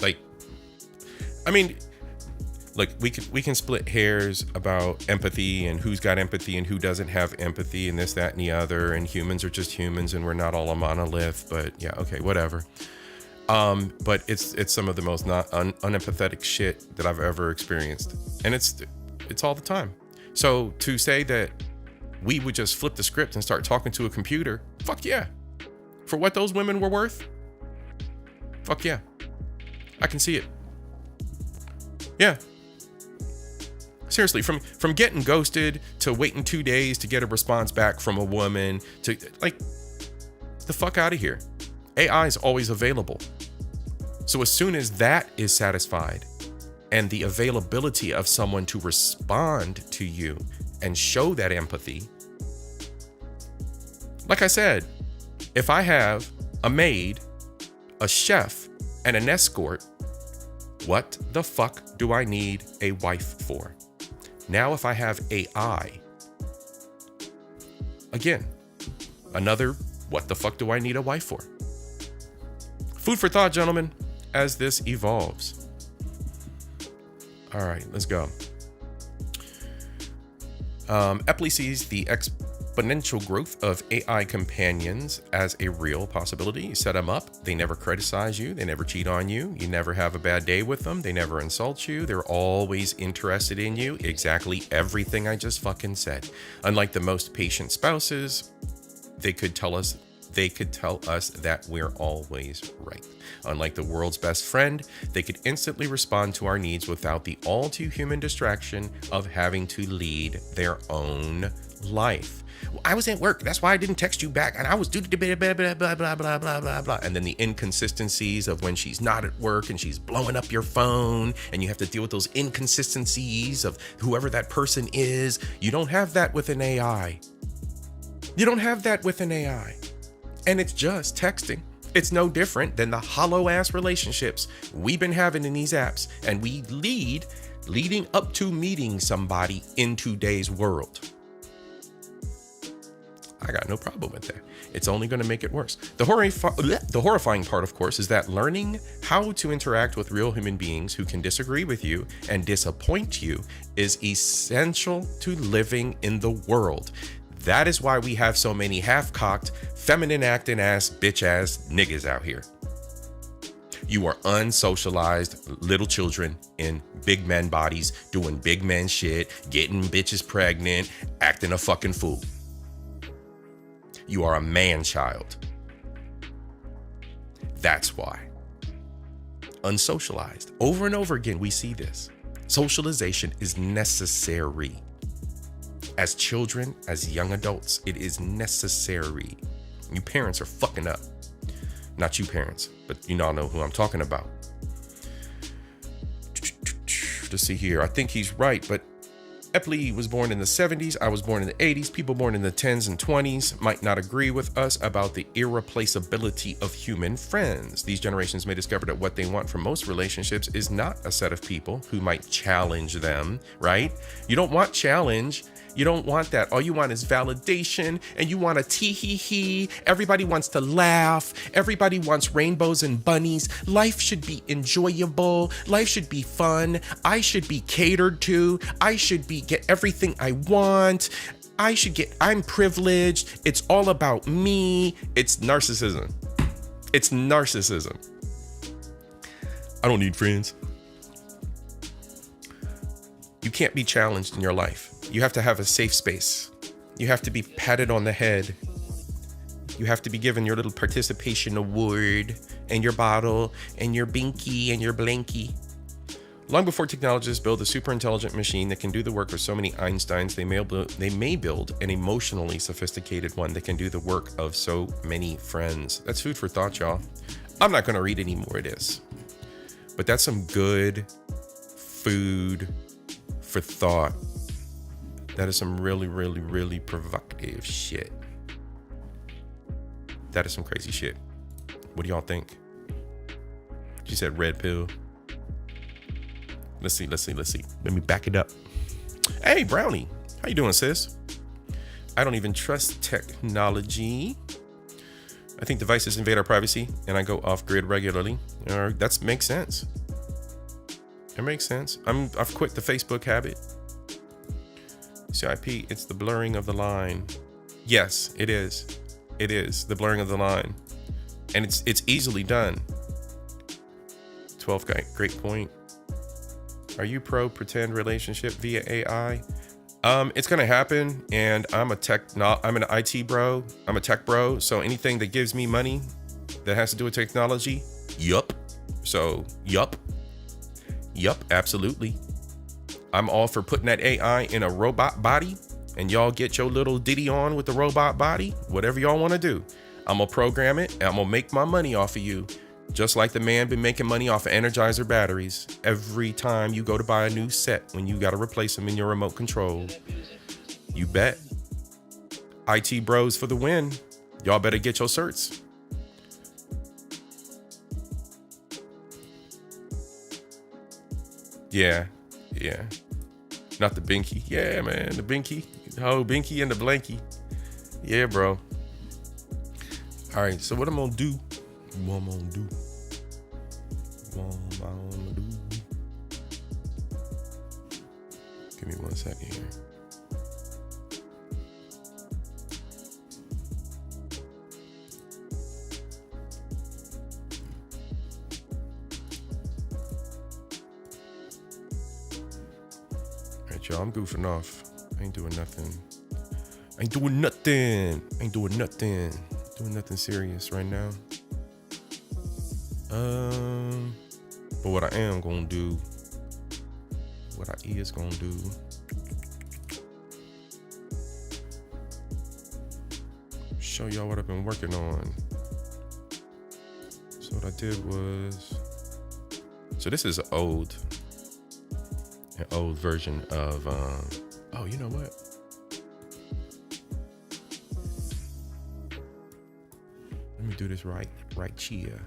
like, I mean, like we can split hairs about empathy and who's got empathy and who doesn't have empathy and this, that, and the other, and humans are just humans and we're not all a monolith, but yeah, okay, whatever. But it's some of the most not unempathetic shit that I've ever experienced, and it's all the time. So to say that we would just flip the script and start talking to a computer, fuck yeah. For what those women were worth, fuck yeah. I can see it. Yeah. Seriously, from getting ghosted to waiting 2 days to get a response back from a woman to, like, the fuck out of here. AI is always available. So as soon as that is satisfied and the availability of someone to respond to you and show that empathy, like I said, if I have a maid, a chef, and an escort, what the fuck do I need a wife for? Now if I have AI, again, another what the fuck do I need a wife for? Food for thought, gentlemen, as this evolves. All right, let's go. Epley sees the exponential growth of AI companions as a real possibility. You set them up, they never criticize you, they never cheat on you, you never have a bad day with them, they never insult you, they're always interested in you. Exactly everything I just fucking said. Unlike the most patient spouses, they could tell us that we're always right. Unlike the world's best friend, they could instantly respond to our needs without the all too human distraction of having to lead their own life. Well, I was at work, that's why I didn't text you back, and I was blah blah blah blah blah blah blah blah blah. And then the inconsistencies of when she's not at work and she's blowing up your phone, and you have to deal with those inconsistencies of whoever that person is. You don't have that with an AI. You don't have that with an AI. And it's just texting. It's no different than the hollow ass relationships we've been having in these apps, and we leading up to meeting somebody in today's world. I got no problem with that. It's only going to make it worse. The horrifying part, of course, is that learning how to interact with real human beings who can disagree with you and disappoint you is essential to living in the world. That is why we have so many half-cocked, feminine acting ass, bitch ass niggas out here. You are unsocialized little children in big men bodies, doing big men shit, getting bitches pregnant, acting a fucking fool. You are a man child. That's why. Unsocialized. Over and over again, we see this. Socialization is necessary. As children, as young adults, it is necessary. You parents are fucking up. Not you parents, but you all know who I'm talking about. Let's see here. I think he's right, but Epley was born in the 70s. I was born in the 80s. People born in the 10s and 20s might not agree with us about the irreplaceability of human friends. These generations may discover that what they want from most relationships is not a set of people who might challenge them, right? You don't want challenge. You don't want that. All you want is validation, and you want a tee-hee-hee. Everybody wants to laugh. Everybody wants rainbows and bunnies. Life should be enjoyable. Life should be fun. I should be catered to. I should get everything I want. I'm privileged. It's all about me. It's narcissism. It's narcissism. I don't need friends. You can't be challenged in your life. You have to have a safe space. You have to be patted on the head. You have to be given your little participation award and your bottle and your binky and your blankie. Long before technologists build a super intelligent machine that can do the work of so many Einsteins, they may build an emotionally sophisticated one that can do the work of so many friends. That's food for thought, y'all. I'm not going to read any more of this, but that's some good food for thought. That is some really, really, really provocative shit. That is some crazy shit. What do y'all think? She said red pill. Let's see. Let me back it up. Hey, Brownie. How you doing, sis? I don't even trust technology. I think devices invade our privacy and I go off grid regularly. That makes sense. It makes sense. I've quit the Facebook habit. C.I.P. It's the blurring of the line. Yes, it is. It is the blurring of the line, and it's easily done. 12th guy, great point. Are you pro pretend relationship via AI? It's gonna happen, and I'm an IT bro. I'm a tech bro. So anything that gives me money that has to do with technology, yup. So yup, absolutely. I'm all for putting that AI in a robot body, and y'all get your little ditty on with the robot body, whatever y'all want to do. I'm gonna program it, and I'm gonna make my money off of you, just like the man been making money off of Energizer batteries every time you go to buy a new set when you got to replace them in your remote control. You bet. IT bros for the win. Y'all better get your certs. Yeah. Not the binky. Yeah, man. The binky. The whole binky and the blanky. Yeah, bro. All right. So what I'm going to do. Give me 1 second here. Y'all, I'm goofing off. I ain't doing nothing. Doing nothing serious right now. But what I am gonna do, what I is gonna do, show y'all what I've been working on. So what I did was, so this is an old version of oh, you know what, let me do this right here.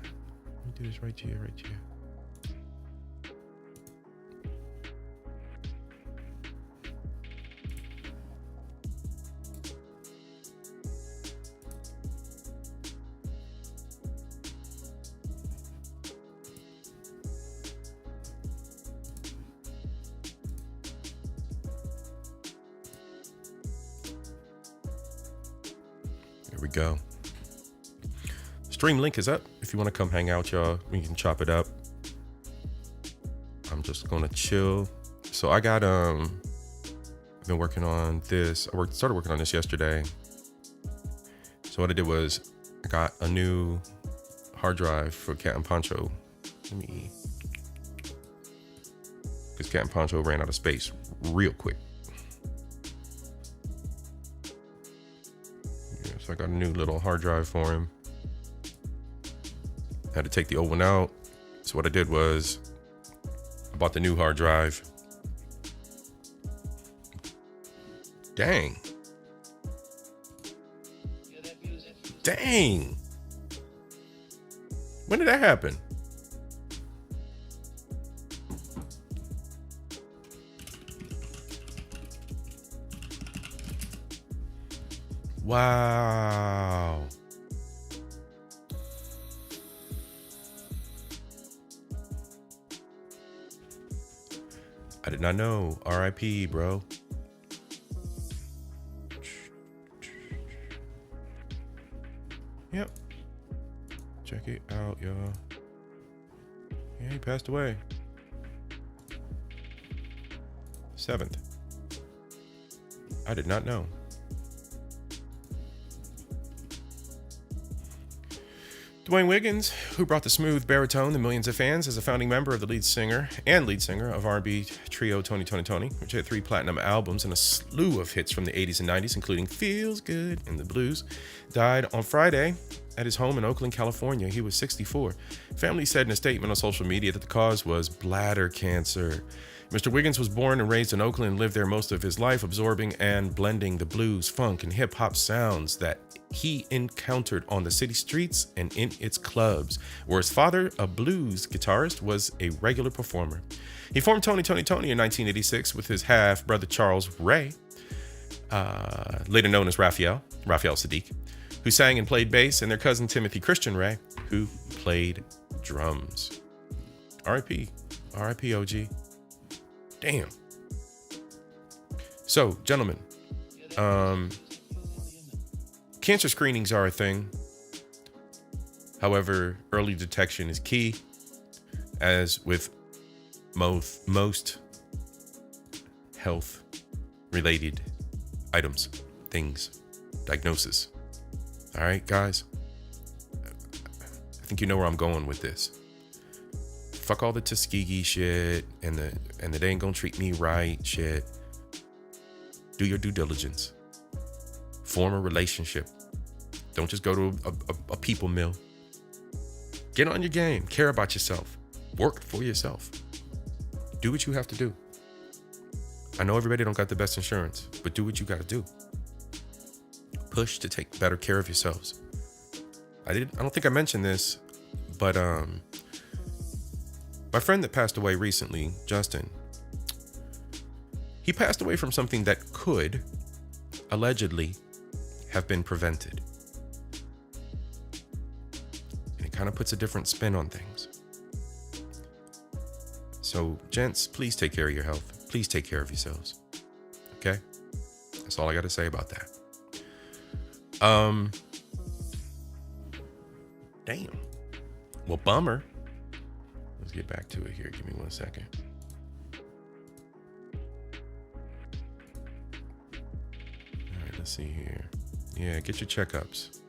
There we go. Stream link is up. If you want to come hang out, y'all, we can chop it up. I'm just gonna chill. So I got I've been working on this. Started working on this yesterday. So what I did was I got a new hard drive for Cat and Poncho. Because Cat and Poncho ran out of space real quick. Yeah, so I got a new little hard drive for him. Had to take the old one out. So what I did was I bought the new hard drive Dang. Dang. When did that happen? Wow. I did not know. R.I.P., bro. Yep. Check it out, y'all. Yeah, he passed away. 7th. I did not know. Dwayne Wiggins, who brought the smooth baritone to millions of fans as a founding member of the lead singer of R&B trio Tony, which had 3 platinum albums and a slew of hits from the 80s and 90s, including Feels Good and The Blues, died on Friday at his home in Oakland, California. He was 64. Family said in a statement on social media that the cause was bladder cancer. Mr. Wiggins was born and raised in Oakland and lived there most of his life, absorbing and blending the blues, funk, and hip-hop sounds that he encountered on the city streets and in its clubs, where his father, a blues guitarist, was a regular performer. He formed Tony in 1986 with his half-brother Charles Ray, later known as Raphael Sadiq, who sang and played bass, and their cousin Timothy Christian Ray, who played drums. R.I.P. R.I.P. OG. Damn. So, gentlemen, cancer screenings are a thing. However, early detection is key, as with most health-related items, things, diagnosis. All right, guys? I think you know where I'm going with this. Fuck all the Tuskegee shit and the they ain't gonna treat me right shit. Do your due diligence. Form a relationship. Don't just go to a people mill. Get on your game. Care about yourself. Work for yourself. Do what you have to do. I know everybody don't got the best insurance, but do what you gotta do. Push to take better care of yourselves. I don't think I mentioned this, but my friend that passed away recently, Justin, he passed away from something that could allegedly have been prevented. And it kind of puts a different spin on things. So, gents, please take care of your health. Please take care of yourselves. Okay? That's all I got to say about that. Damn. Well, bummer. Let's get back to it here. Give me 1 second. All right, let's see here. Yeah, get your checkups.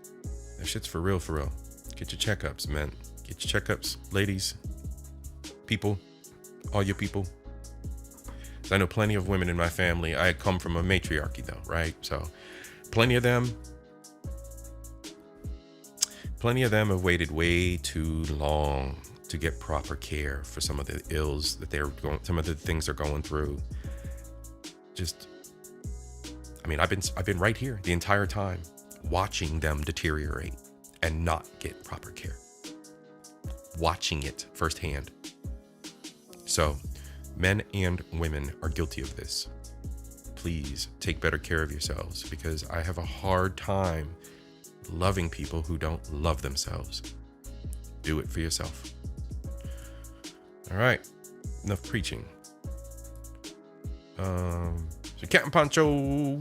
That shit's for real, for real. Get your checkups, man. Get your checkups, ladies, people, all your people. I know plenty of women in my family. I come from a matriarchy, though, right? So plenty of them have waited way too long to get proper care for some of the ills that some of the things they're going through. I've been right here the entire time, watching them deteriorate and not get proper care, watching it firsthand. So, men and women are guilty of this. Please take better care of yourselves, because I have a hard time loving people who don't love themselves. Do it for yourself. All right, enough preaching. So Captain Pancho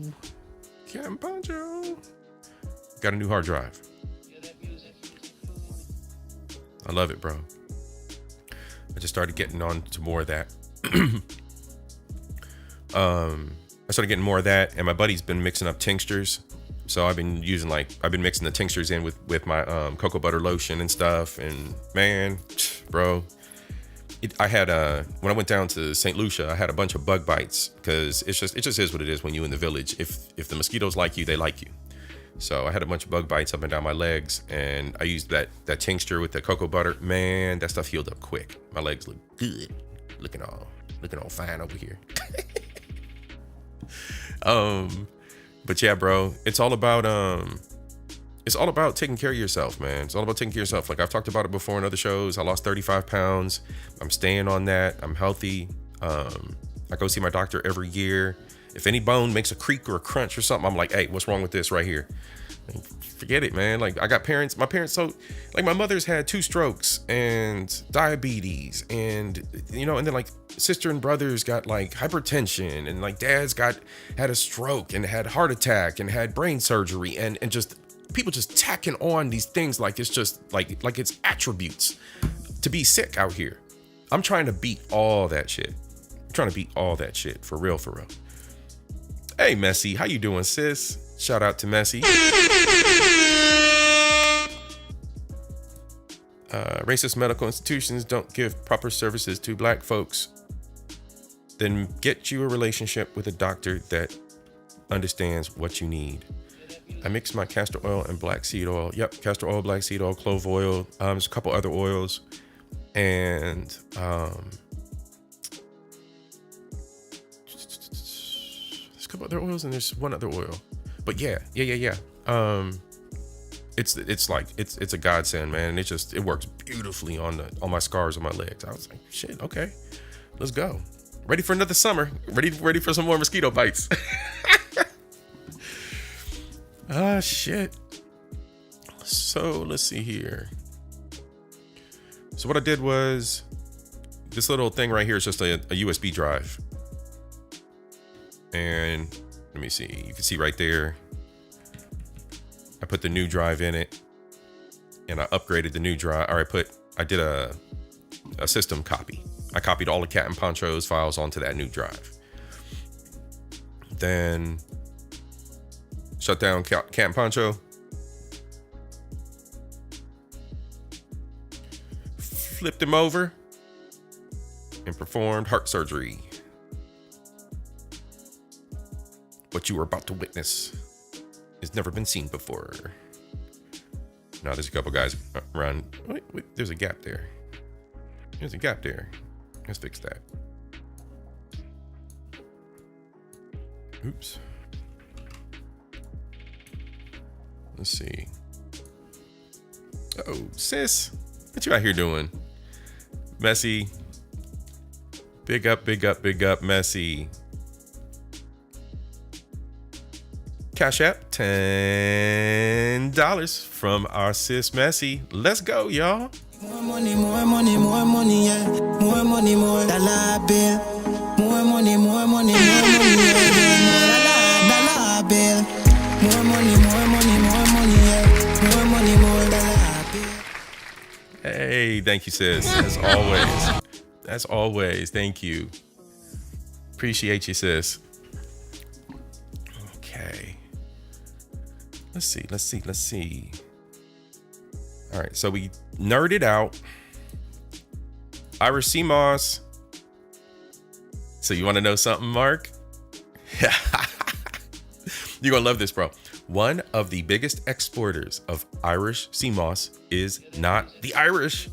got a new hard drive. I love it, bro. I just started getting on to more of that. I started getting more of that, and my buddy's been mixing up tinctures. So I've been mixing the tinctures in with my cocoa butter lotion and stuff. And man, bro, I had when I went down to St. Lucia, I had a bunch of bug bites, because it just is what it is when you in the village. If the mosquitoes like you, they like you. So I had a bunch of bug bites up and down my legs, and I used that tincture with the cocoa butter. Man, that stuff healed up quick. My legs look good, looking all fine over here. But yeah, bro, it's all about taking care of yourself, man. It's all about taking care of yourself. Like I've talked about it before in other shows. I lost 35 pounds. I'm staying on that. I'm healthy. I go see my doctor every year. If any bone makes a creak or a crunch or something, I'm like, hey, what's wrong with this right here? Like, forget it, man. Like I got my parents, so like my mother's had 2 strokes and diabetes and, you know, and then like sister and brothers got like hypertension and like dad's had a stroke and had heart attack and had brain surgery and just people just tacking on these things like it's just like it's attributes to be sick out here. I'm trying to beat all that shit. For real. Hey, Messy, how you doing, sis? Shout out to Messy. Racist medical institutions don't give proper services to black folks. Then get you a relationship with a doctor that understands what you need. I mix my castor oil and black seed oil. Yep, castor oil, black seed oil, clove oil. There's a couple other oils. And there's a couple other oils and there's one other oil. But yeah. It's a godsend, man. And it works beautifully on my scars on my legs. I was like, shit, okay, let's go. Ready for another summer. Ready for some more mosquito bites. Shit. So let's see here. So what I did was this little thing right here is just a USB drive. And let me see. You can see right there. I put the new drive in it and I upgraded the new drive. Or I did a system copy. I copied all the Cat and Poncho's files onto that new drive. Then shut down Cat and Poncho. Flipped him over and performed heart surgery. What you are about to witness has never been seen before. Now there's a couple guys around. Wait, there's a gap there. Let's fix that. Oops. Let's see. Oh, sis, what you out here doing? Messy. Big up, Messy. Cash App, $10 from our sis Messy. Let's go, y'all. More money, yeah. More money, more dollar bill. More money, yeah. Dollar bill. More money, yeah. More money, more dollar bill. Hey, thank you, sis. As always, thank you. Appreciate you, sis. Okay. Let's see. All right, so we nerded out. Irish sea moss. So you want to know something, Mark? You're going to love this, bro. One of the biggest exporters of Irish sea moss is not the Irish.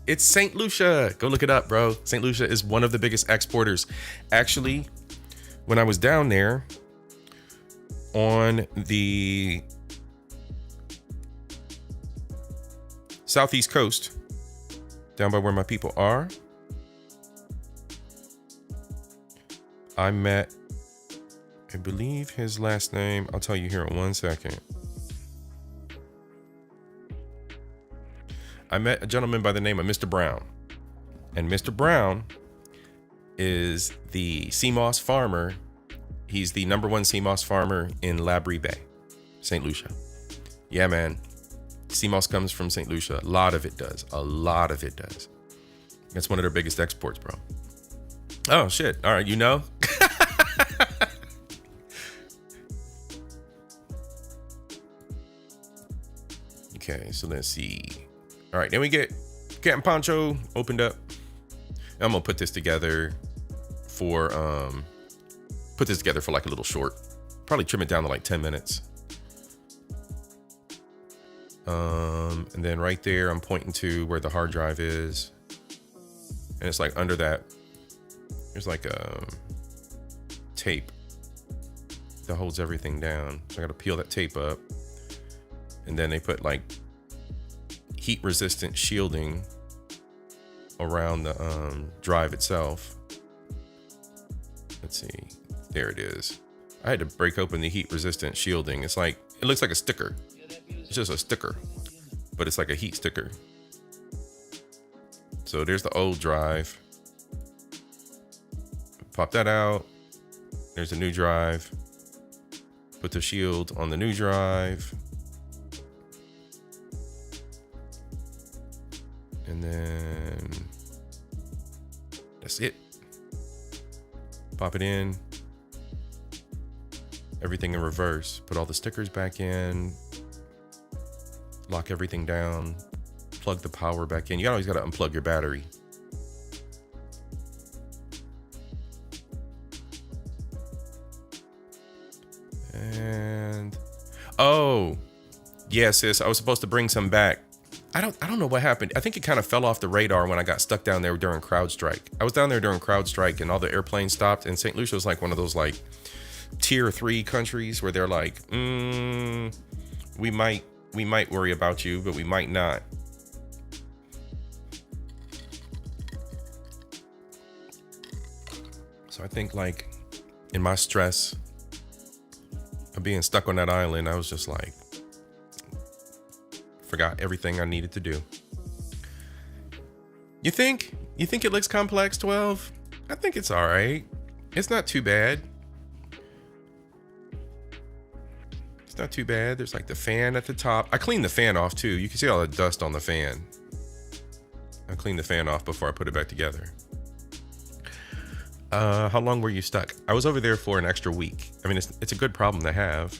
It's St. Lucia. Go look it up, bro. St. Lucia is one of the biggest exporters. Actually, when I was down there on the southeast coast, down by where my people are, I met, I believe his last name, I'll tell you here in 1 second. I met a gentleman by the name of Mr. Brown. And Mr. Brown is the sea moss farmer. He's the #1 sea moss farmer in Labrie Bay, St. Lucia. Yeah, man. Sea moss comes from St. Lucia. A lot of it does. That's one of their biggest exports, bro. Oh, shit. All right, you know? Okay, so let's see. All right, then we get Cat and Poncho opened up. I'm gonna put this together for like a little short. Probably trim it down to like 10 minutes. And then right there, I'm pointing to where the hard drive is. And it's like under that, there's like a tape. that holds everything down. So I got to peel that tape up. And then they put like heat resistant shielding around the drive itself. Let's see. There it is. I had to break open the heat resistant shielding. It's like, it looks like a sticker. It's just a sticker, but it's like a heat sticker. So there's the old drive. Pop that out. There's a new drive. Put the shield on the new drive. And then that's it. Pop it in. Everything in reverse. Put all the stickers back in. Lock everything down. Plug the power back in. You always got to unplug your battery. And oh, yeah, sis, I was supposed to bring some back. I don't know what happened. I think it kind of fell off the radar when I got stuck down there during CrowdStrike. I was down there during CrowdStrike and all the airplanes stopped, and St. Lucia was like one of those like tier 3 countries where they're like, we might worry about you, but we might not. So I think like in my stress of being stuck on that island, I was just like, forgot everything I needed to do. You think it looks complex, 12? I think it's all right. It's not too bad. It's not too bad. There's like the fan at the top. I cleaned the fan off too. You can see all the dust on the fan. I cleaned the fan off before I put it back together. How long were you stuck? I was over there for an extra week. I mean, it's a good problem to have.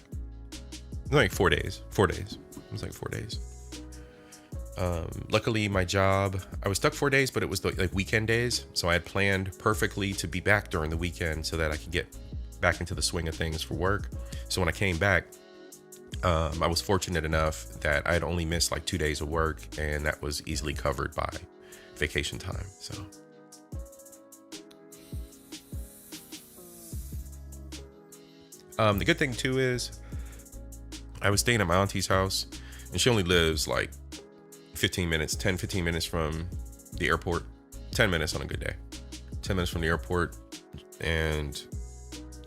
Like 4 days. 4 days. It was like 4 days. Luckily, my job, I was stuck 4 days, but it was like weekend days. So I had planned perfectly to be back during the weekend so that I could get back into the swing of things for work. So when I came back, I was fortunate enough that I had only missed like 2 days of work, and that was easily covered by vacation time. So the good thing too is I was staying at my auntie's house, and she only lives like 15 minutes from the airport. 10 minutes on a good day. 10 minutes from the airport. And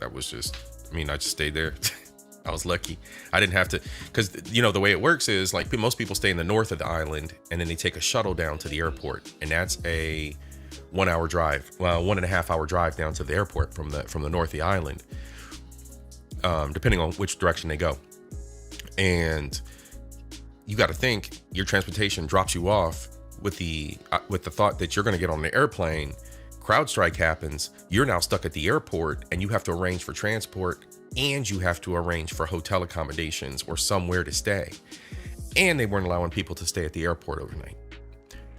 that was just, I just stayed there. I was lucky. I didn't have to, because, the way it works is like most people stay in the north of the island, and then they take a shuttle down to the airport. And that's a 1 hour drive. Well, 1.5 hour drive down to the airport from the north of the island, depending on which direction they go. And you got to think your transportation drops you off with the thought that you're going to get on the airplane. CrowdStrike happens. You're now stuck at the airport, and you have to arrange for transport, and you have to arrange for hotel accommodations or somewhere to stay. And they weren't allowing people to stay at the airport overnight.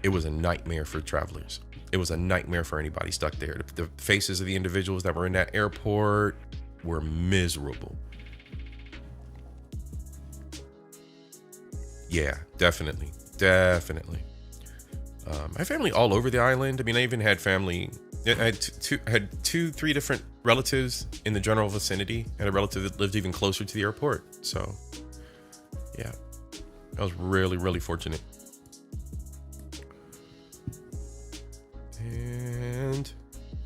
It was a nightmare for travelers. It was a nightmare for anybody stuck there. The faces of the individuals that were in that airport were miserable. Yeah, definitely. My family all over the island. I even had family. I had 2-3 different relatives in the general vicinity, and a relative that lived even closer to the airport. So, yeah, I was really, really fortunate. And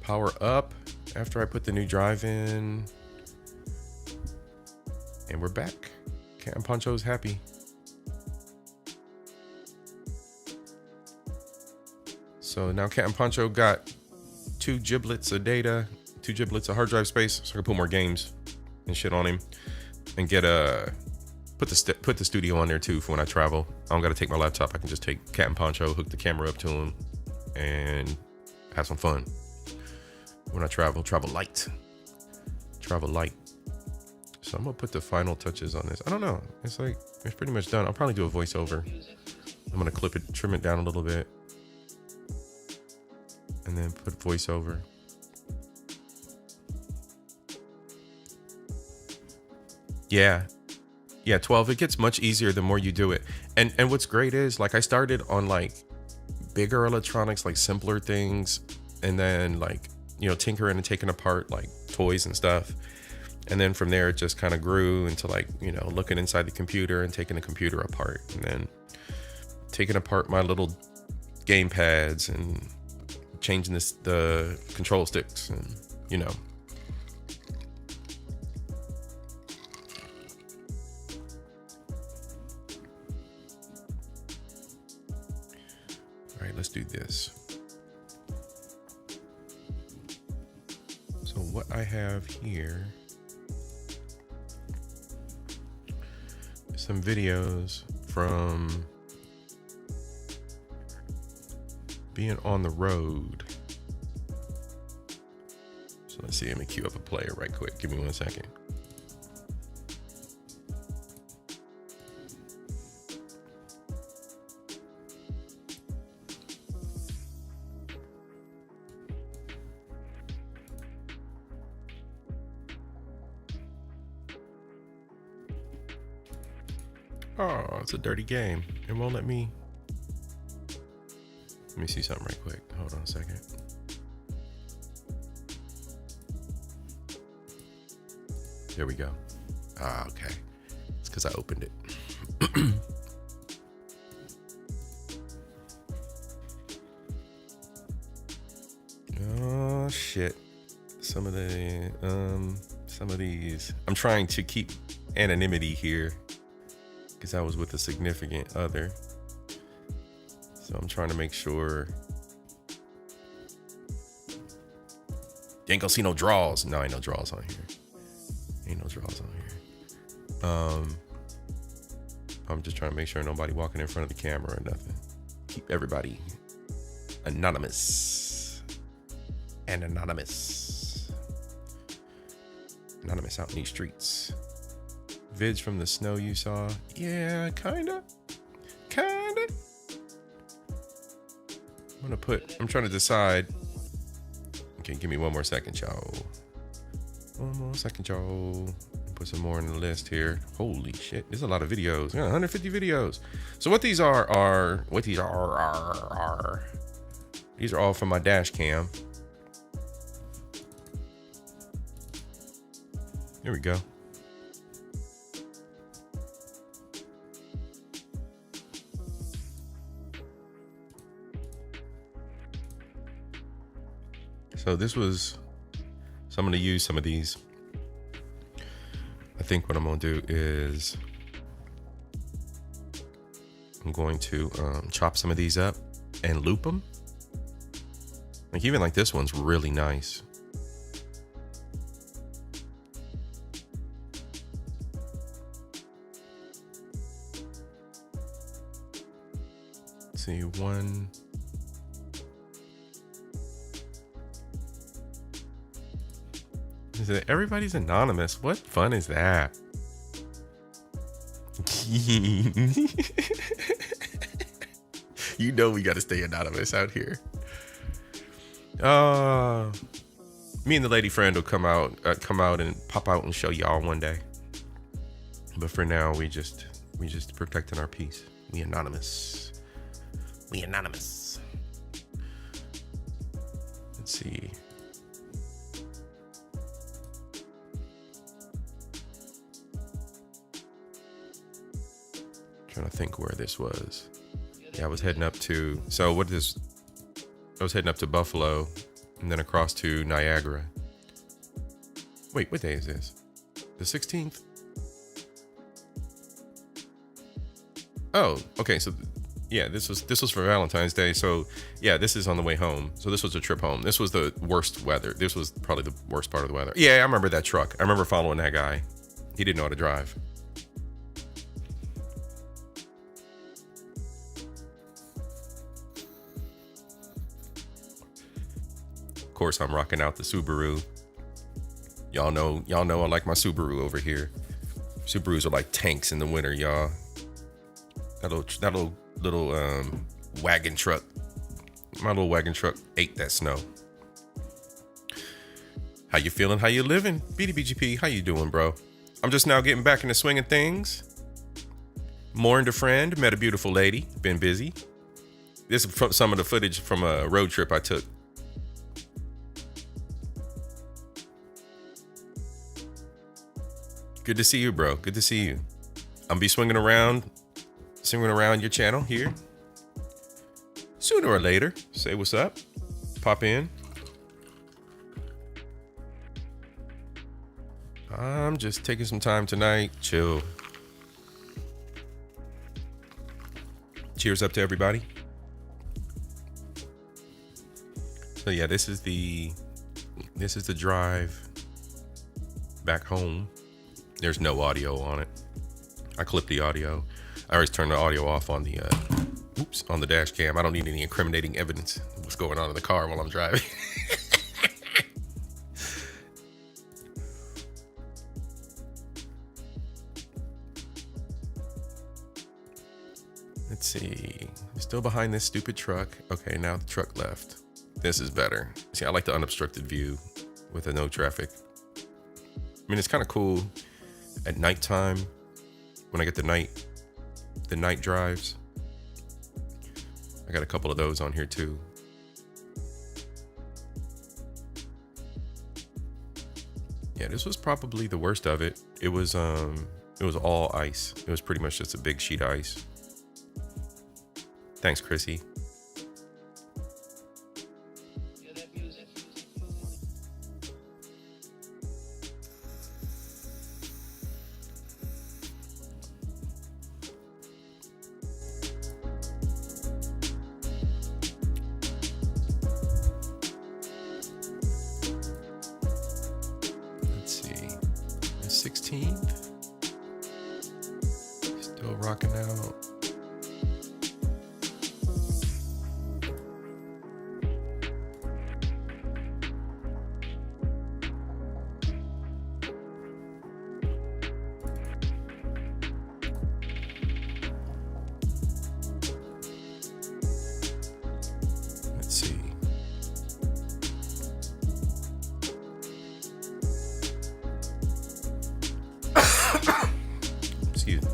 power up after I put the new drive in, and we're back. Captain Poncho's happy. So now Captain Poncho got 2 giblets of data, 2 giblets of hard drive space, so I can put more games and shit on him, and get put the studio on there too for when I travel. I don't got to take my laptop. I can just take Captain Poncho, hook the camera up to him, and have some fun when I travel. Travel light. So I'm gonna put the final touches on this. I don't know. It's pretty much done. I'll probably do a voiceover. I'm gonna clip it, trim it down a little bit, and then put voiceover. Yeah, 12. It gets much easier the more you do it. And what's great is I started on bigger electronics, simpler things, and then tinkering and taking apart toys and stuff. And then from there, it just kind of grew into like, you know, looking inside the computer and taking the computer apart, and then taking apart my little game pads and changing the control sticks, and, you know. All right, let's do this. So what I have here, some videos from being on the road. So let's see, let me queue up a player right quick. Give me 1 second. Oh, it's a dirty game. It won't let me. Let me see something right quick. Hold on a second. There we go. Ah, okay. It's because I opened it. Oh shit. Some of these. I'm trying to keep anonymity here, because I was with a significant other. So I'm trying to make sure. You ain't gonna see no draws. No, ain't no draws on here. Ain't no draws on here. I'm just trying to make sure nobody walking in front of the camera or nothing. Keep everybody anonymous. And anonymous. Anonymous out in these streets. Vids from the snow you saw. Yeah, kinda. I'm trying to decide. Okay, give me 1 more second, y'all. 1 more second, y'all. Put some more on the list here. Holy shit, there's a lot of videos. Yeah, 150 videos. So what these are these are all from my dash cam. Here we go. So this was, so I'm going to use some of these. I think what I'm going to do is I'm going to chop some of these up and loop them. Like even like this one's really nice. Let's see, one. Everybody's anonymous. What fun is that? You know we got to stay anonymous out here. Me and the lady friend will come out and pop out and show y'all one day. But for now, we just protecting our peace. We anonymous. We anonymous. Let's see. Trying to think where this was. Yeah, I was heading up to, I was heading up to Buffalo and then across to Niagara. Wait, what day is this? The 16th? Oh, okay. So yeah, this was for Valentine's Day. So yeah, this is on the way home. So this was a trip home. This was the worst weather. This was probably the worst part of the weather. Yeah, I remember that truck. I remember following that guy. He didn't know how to drive. Of course, I'm rocking out the Subaru. Y'all know I like my Subaru over here. Subarus are like tanks in the winter, y'all. That little wagon truck. My little wagon truck ate that snow. How you feeling? How you living? BDBGP, how you doing, bro? I'm just now getting back in the swing of things. Mourned a friend, met a beautiful lady, been busy. This is some of the footage from a road trip I took. Good to see you, bro. Good to see you. I'm be swinging around your channel here. Sooner or later, say what's up. Pop in. I'm just taking some time tonight. Chill. Cheers up to everybody. So yeah, this is the drive back home. There's no audio on it. I clipped the audio. I always turn the audio off on the on the dash cam. I don't need any incriminating evidence of what's going on in the car while I'm driving. Let's see. I'm still behind this stupid truck. Okay, now the truck left. This is better. See, I like the unobstructed view with the no traffic. I mean, it's kind of cool at nighttime when I get the night drives. I got a couple of those on here too. Yeah, this was probably the worst of it. It was all ice. It was pretty much just a big sheet of ice. Thanks, Chrissy. Let's see. The 16th. Still rocking out. Excuse me.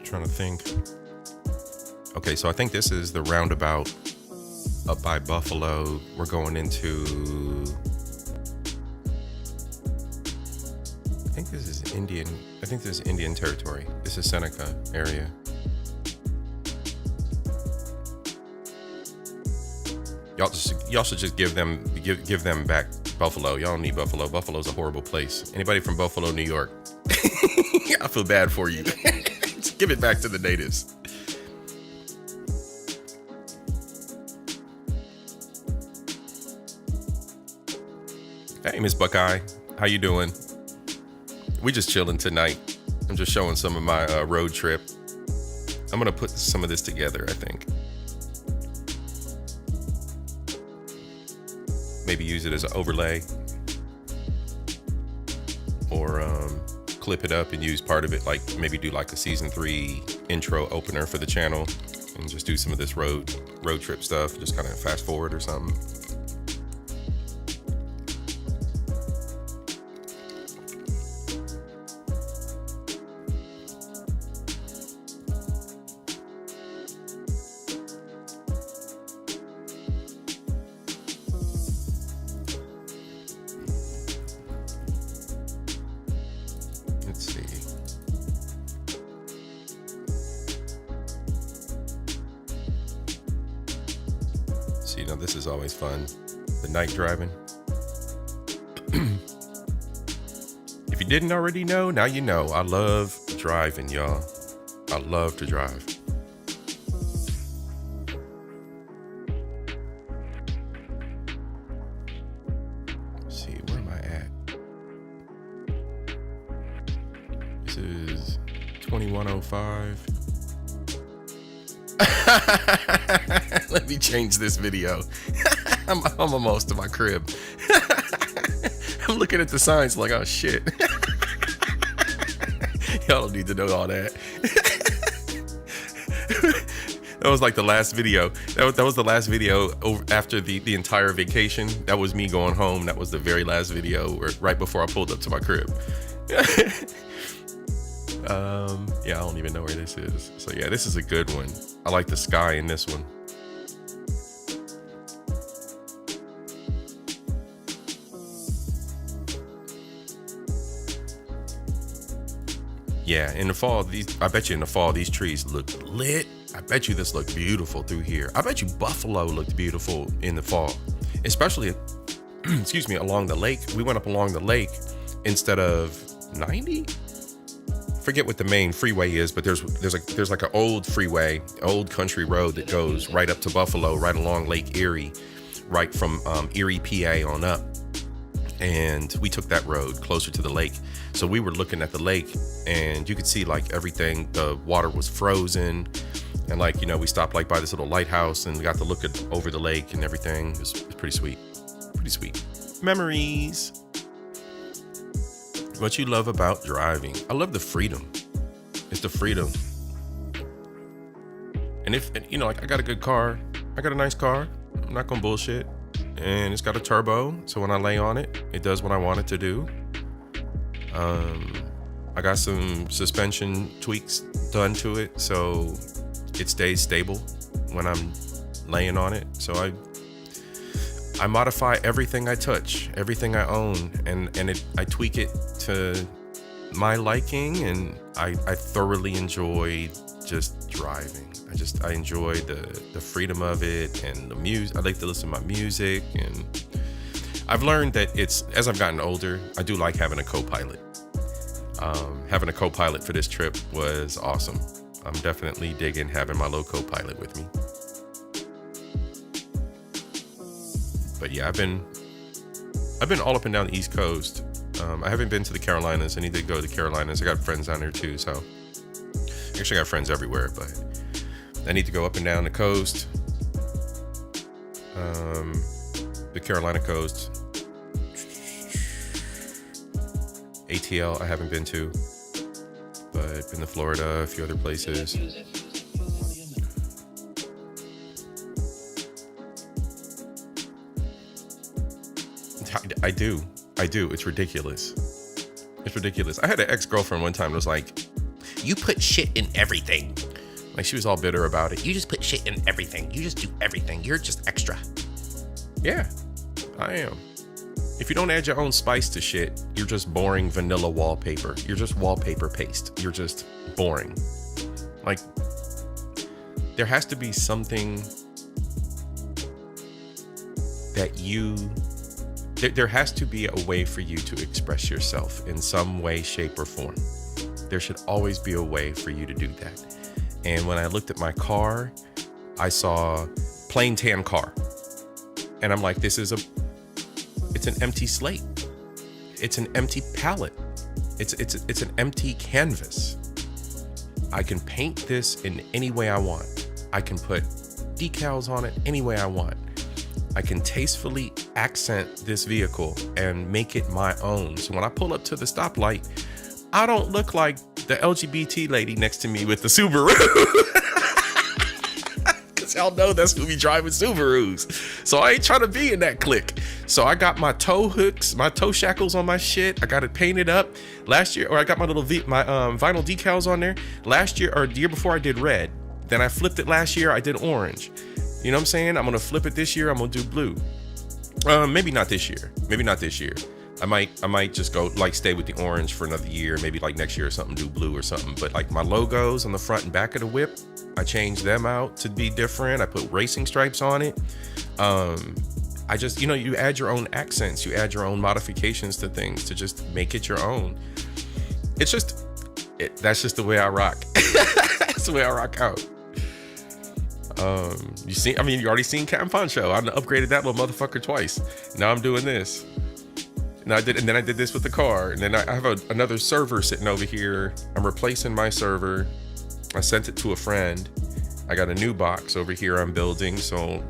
Trying to think. Okay, so I think this is the roundabout up by Buffalo. We're going into, I think this is Indian territory. This is Seneca area. Y'all should just give them back Buffalo. Y'all don't need Buffalo. Buffalo's a horrible place. Anybody from Buffalo, New York? I feel bad for you. Just give it back to the natives. Hey, Miss Buckeye, how you doing? We just chilling tonight. I'm just showing some of my road trip. I'm gonna put some of this together, I think. Maybe use it as an overlay, or clip it up and use part of it, like maybe do like a season 3 intro opener for the channel, and just do some of this road trip stuff. Just kind of fast forward or something. Let's see. See, now this is always fun. The night driving. If you didn't already know, now you know. I love driving, y'all. I love to drive. Let's see, where am I at? This is 2105. Let me change this video. I'm almost to my crib. I'm looking at the signs like, oh shit. Y'all don't need to know all that. That was like the last video. That was the last video after the entire vacation. That was me going home. That was the very last video right before I pulled up to my crib. Yeah, I don't even know where this is. So yeah, this is a good one. I like the sky in this one. Yeah, in the fall, I bet you in the fall, these trees look lit. I bet you this looked beautiful through here. I bet you Buffalo looked beautiful in the fall, especially, excuse me, along the lake. We went up along the lake instead of 90. Forget what the main freeway is, but there's like an old freeway, old country road that goes right up to Buffalo, right along Lake Erie, right from Erie, PA on up. And we took that road closer to the lake. So we were looking at the lake and you could see like everything, the water was frozen. And like, you know, we stopped like by this little lighthouse and we got to look over the lake and everything. It was pretty sweet. Pretty sweet. Memories. What you love about driving? I love the freedom. It's the freedom. And you know, like I got a good car. I got a nice car. I'm not gonna bullshit. And it's got a turbo, so when I lay on it, it does what I want it to do. I got some suspension tweaks done to it, so it stays stable when I'm laying on it. So I modify everything I touch, everything I own, and I tweak it to my liking, and I thoroughly enjoy just driving. I enjoy the freedom of it and the music. I like to listen to my music, and I've learned that as I've gotten older, I do like having a co-pilot. Having a co-pilot for this trip was awesome. I'm definitely digging having my little co-pilot with me. But yeah, I've been all up and down the East Coast. I haven't been to the Carolinas. I need to go to the Carolinas. I got friends down there too, so actually I got friends everywhere, but I need to go up and down the coast. The Carolina coast. ATL I haven't been to, but been to Florida, a few other places. I do. It's ridiculous. It's ridiculous. I had an ex-girlfriend one time that was like, you put shit in everything. Like she was all bitter about it. You just put shit in everything. You just do everything. You're just extra. Yeah, I am. If you don't add your own spice to shit, you're just boring vanilla wallpaper. You're just wallpaper paste. You're just boring. Like, there has to be something that there has to be a way for you to express yourself in some way, shape, or form. There should always be a way for you to do that. And when I looked at my car, I saw plain tan car. And I'm like, it's an empty slate. It's an empty palette. It's an empty canvas. I can paint this in any way I want. I can put decals on it any way I want. I can tastefully accent this vehicle and make it my own. So when I pull up to the stoplight, I don't look like the LGBT lady next to me with the Subaru. Because y'all know that's who be driving Subarus. So I ain't trying to be in that clique. So I got my toe hooks, my toe shackles on my shit. I got it painted up last year, or I got my little vinyl decals on there. Last year, or the year before, I did red. Then I flipped it last year, I did orange. You know what I'm saying? I'm gonna flip it this year, I'm gonna do blue. Maybe not this year. I might just go like stay with the orange for another year, maybe like next year or something, do blue or something. But like my logos on the front and back of the whip, I changed them out to be different. I put racing stripes on it. I just, you add your own accents, you add your own modifications to things to just make it your own. It's just, that's just the way I rock. That's the way I rock out. You already seen Cat and Poncho. I upgraded that little motherfucker twice. Now I'm doing this. And then I did this with the car. And then I have another server sitting over here. I'm replacing my server. I sent it to a friend. I got a new box over here I'm building. So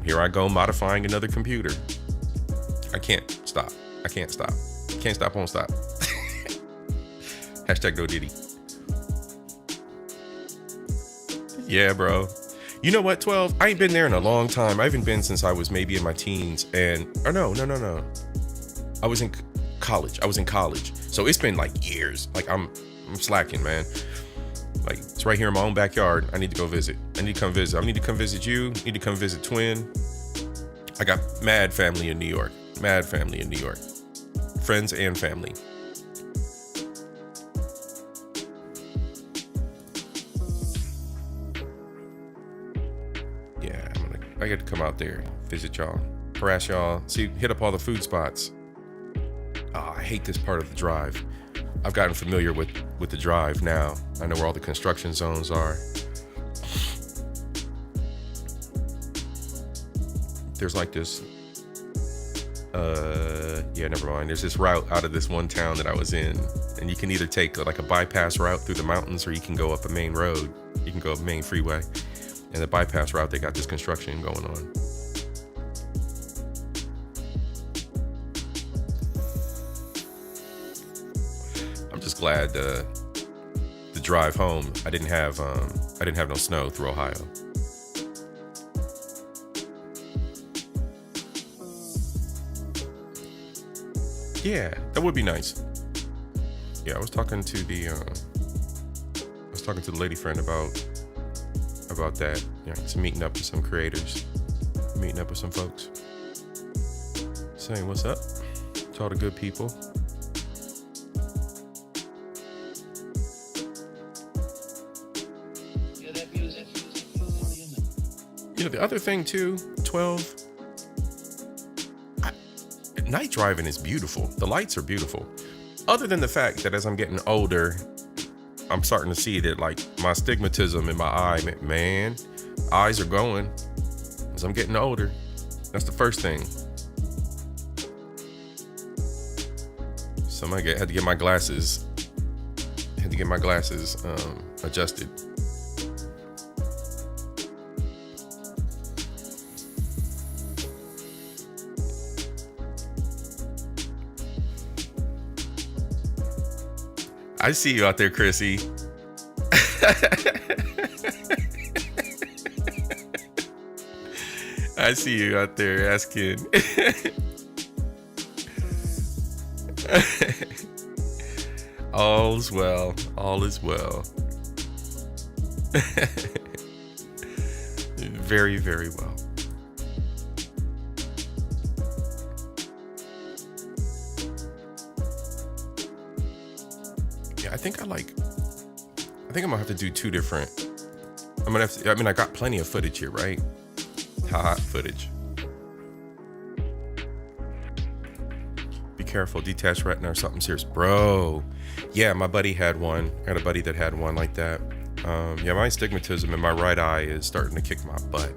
here I go modifying another computer. I can't stop. Can't stop, won't stop. Hashtag no Diddy. Yeah, bro. You know what, 12? I ain't been there in a long time. I haven't been since I was maybe in my teens. And, or no. I was in college. So it's been like years. Like I'm slacking, man. Like it's right here in my own backyard. I need to go visit. I need to come visit. I need to come visit you. I need to come visit Twin. I got mad family in New York. Friends and family. Yeah, I get to come out there, visit y'all, harass y'all, hit up all the food spots. Oh, I hate this part of the drive. I've gotten familiar with the drive now. I know where all the construction zones are. There's like this, never mind. There's this route out of this one town that I was in, and you can either take like a bypass route through the mountains, or you can go up a main road. You can go up a main freeway. And the bypass route, they got this construction going on. I'm just glad the drive home, I didn't have no snow through Ohio. Yeah, that would be nice. Yeah, I was talking to the lady friend about that. Yeah, just meeting up with some creators, meeting up with some folks, saying what's up to all the good people. You know, the other thing too, 12, night driving is beautiful. The lights are beautiful. Other than the fact that as I'm getting older, I'm starting to see that like my astigmatism in my eye, man, eyes are going as I'm getting older. That's the first thing. So I had to get my glasses adjusted. I see you out there, Chrissy. I see you out there asking. All is well. All is well. Very, very well. I think I'm gonna have to do two different. I got plenty of footage here, right? Hot footage. Be careful, detached retina or something serious, bro. Yeah, my buddy had one. I had a buddy that had one like that. My astigmatism in my right eye is starting to kick my butt.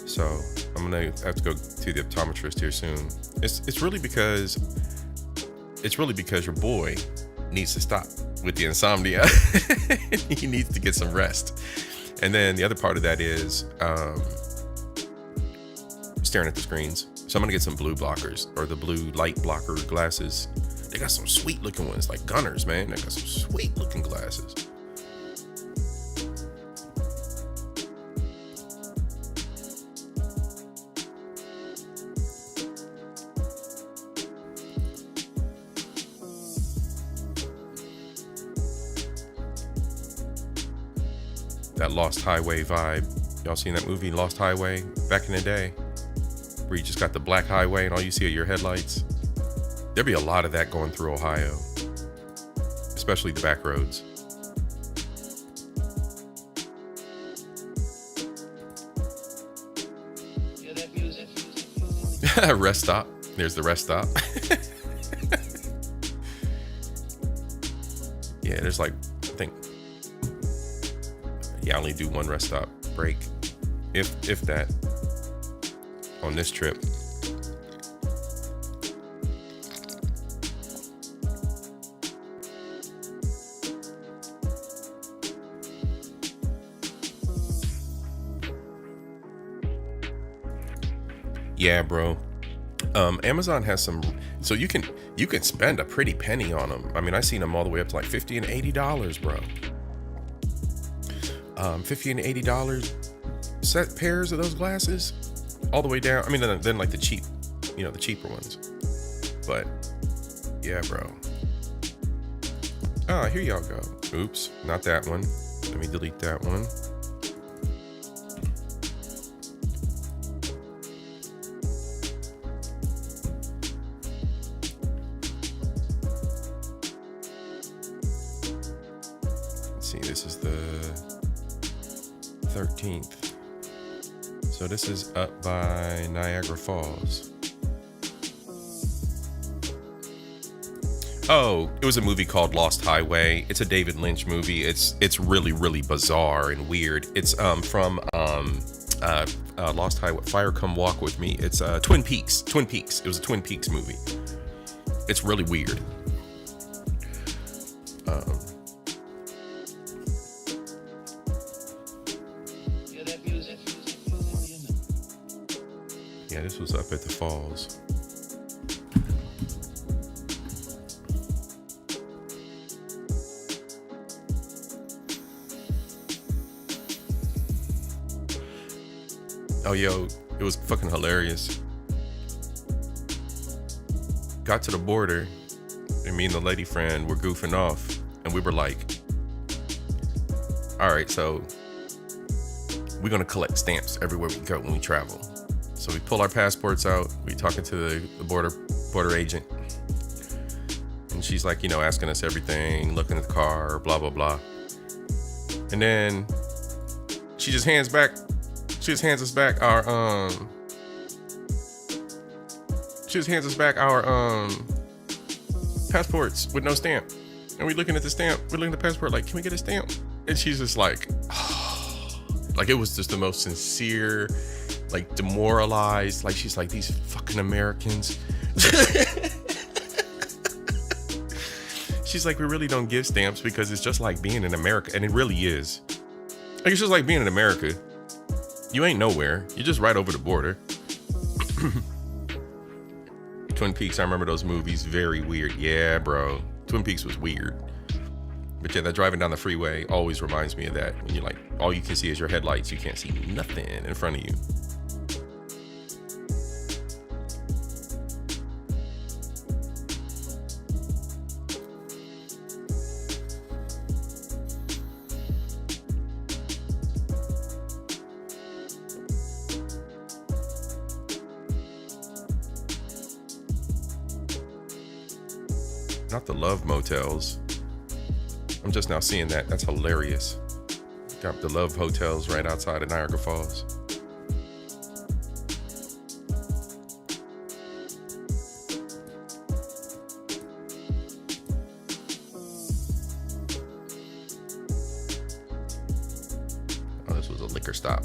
So I'm gonna have to go to the optometrist here soon. It's really because your boy needs to stop with the insomnia. He needs to get some rest. And then the other part of that is staring at the screens. So I'm gonna get some blue blockers, or the blue light blocker glasses. They got some sweet looking ones, like Gunners, man. They got some sweet looking glasses. That Lost Highway vibe. Y'all seen that movie, Lost Highway, back in the day? Where you just got the black highway and all you see are your headlights. There'd be a lot of that going through Ohio, especially the back roads. Rest stop. There's the rest stop. Yeah, there's like, I think, I only do one rest stop break, if that, on this trip. Yeah, bro. Amazon has some, so you can spend a pretty penny on them. I mean, I seen them all the way up to like $50 and $80, bro. $50 and $80 set pairs of those glasses, all the way down. I mean, then like the cheaper ones. But yeah, bro. Ah, here y'all go. Oops, not that one. Let me delete that one. Let's see, this is the 13th. So this is up by Niagara Falls. Oh, it was a movie called Lost Highway. It's a David Lynch movie. It's really, really bizarre and weird. It's from Lost Highway. Fire Come Walk With Me. It's Twin Peaks. Twin Peaks. It was a Twin Peaks movie. It's really weird. Yeah, this was up at the falls. Oh, yo, it was fucking hilarious. Got to the border, and me and the lady friend were goofing off, and we were like, all right, so we're gonna collect stamps everywhere we go when we travel. So we pull our passports out, we talking to the border agent, and she's like, asking us everything, looking at the car, blah, blah, blah. And then she just hands us back our passports with no stamp. And we looking at the stamp, we're looking at the passport like, can we get a stamp? And she's just like, oh. Like, it was just the most sincere, like, demoralized, like, she's like, these fucking Americans. She's like, we really don't give stamps because it's just like being in America. And it really is. Like, it's just like being in America. You ain't nowhere. You're just right over the border. Twin Peaks, I remember those movies. Very weird. Yeah, bro. Twin Peaks was weird. But yeah, that driving down the freeway always reminds me of that. When you're like, all you can see is your headlights. You can't see nothing in front of you. Not the love motels. I'm just now seeing that. That's hilarious. Got the love hotels right outside of Niagara Falls. Oh, this was a liquor stop.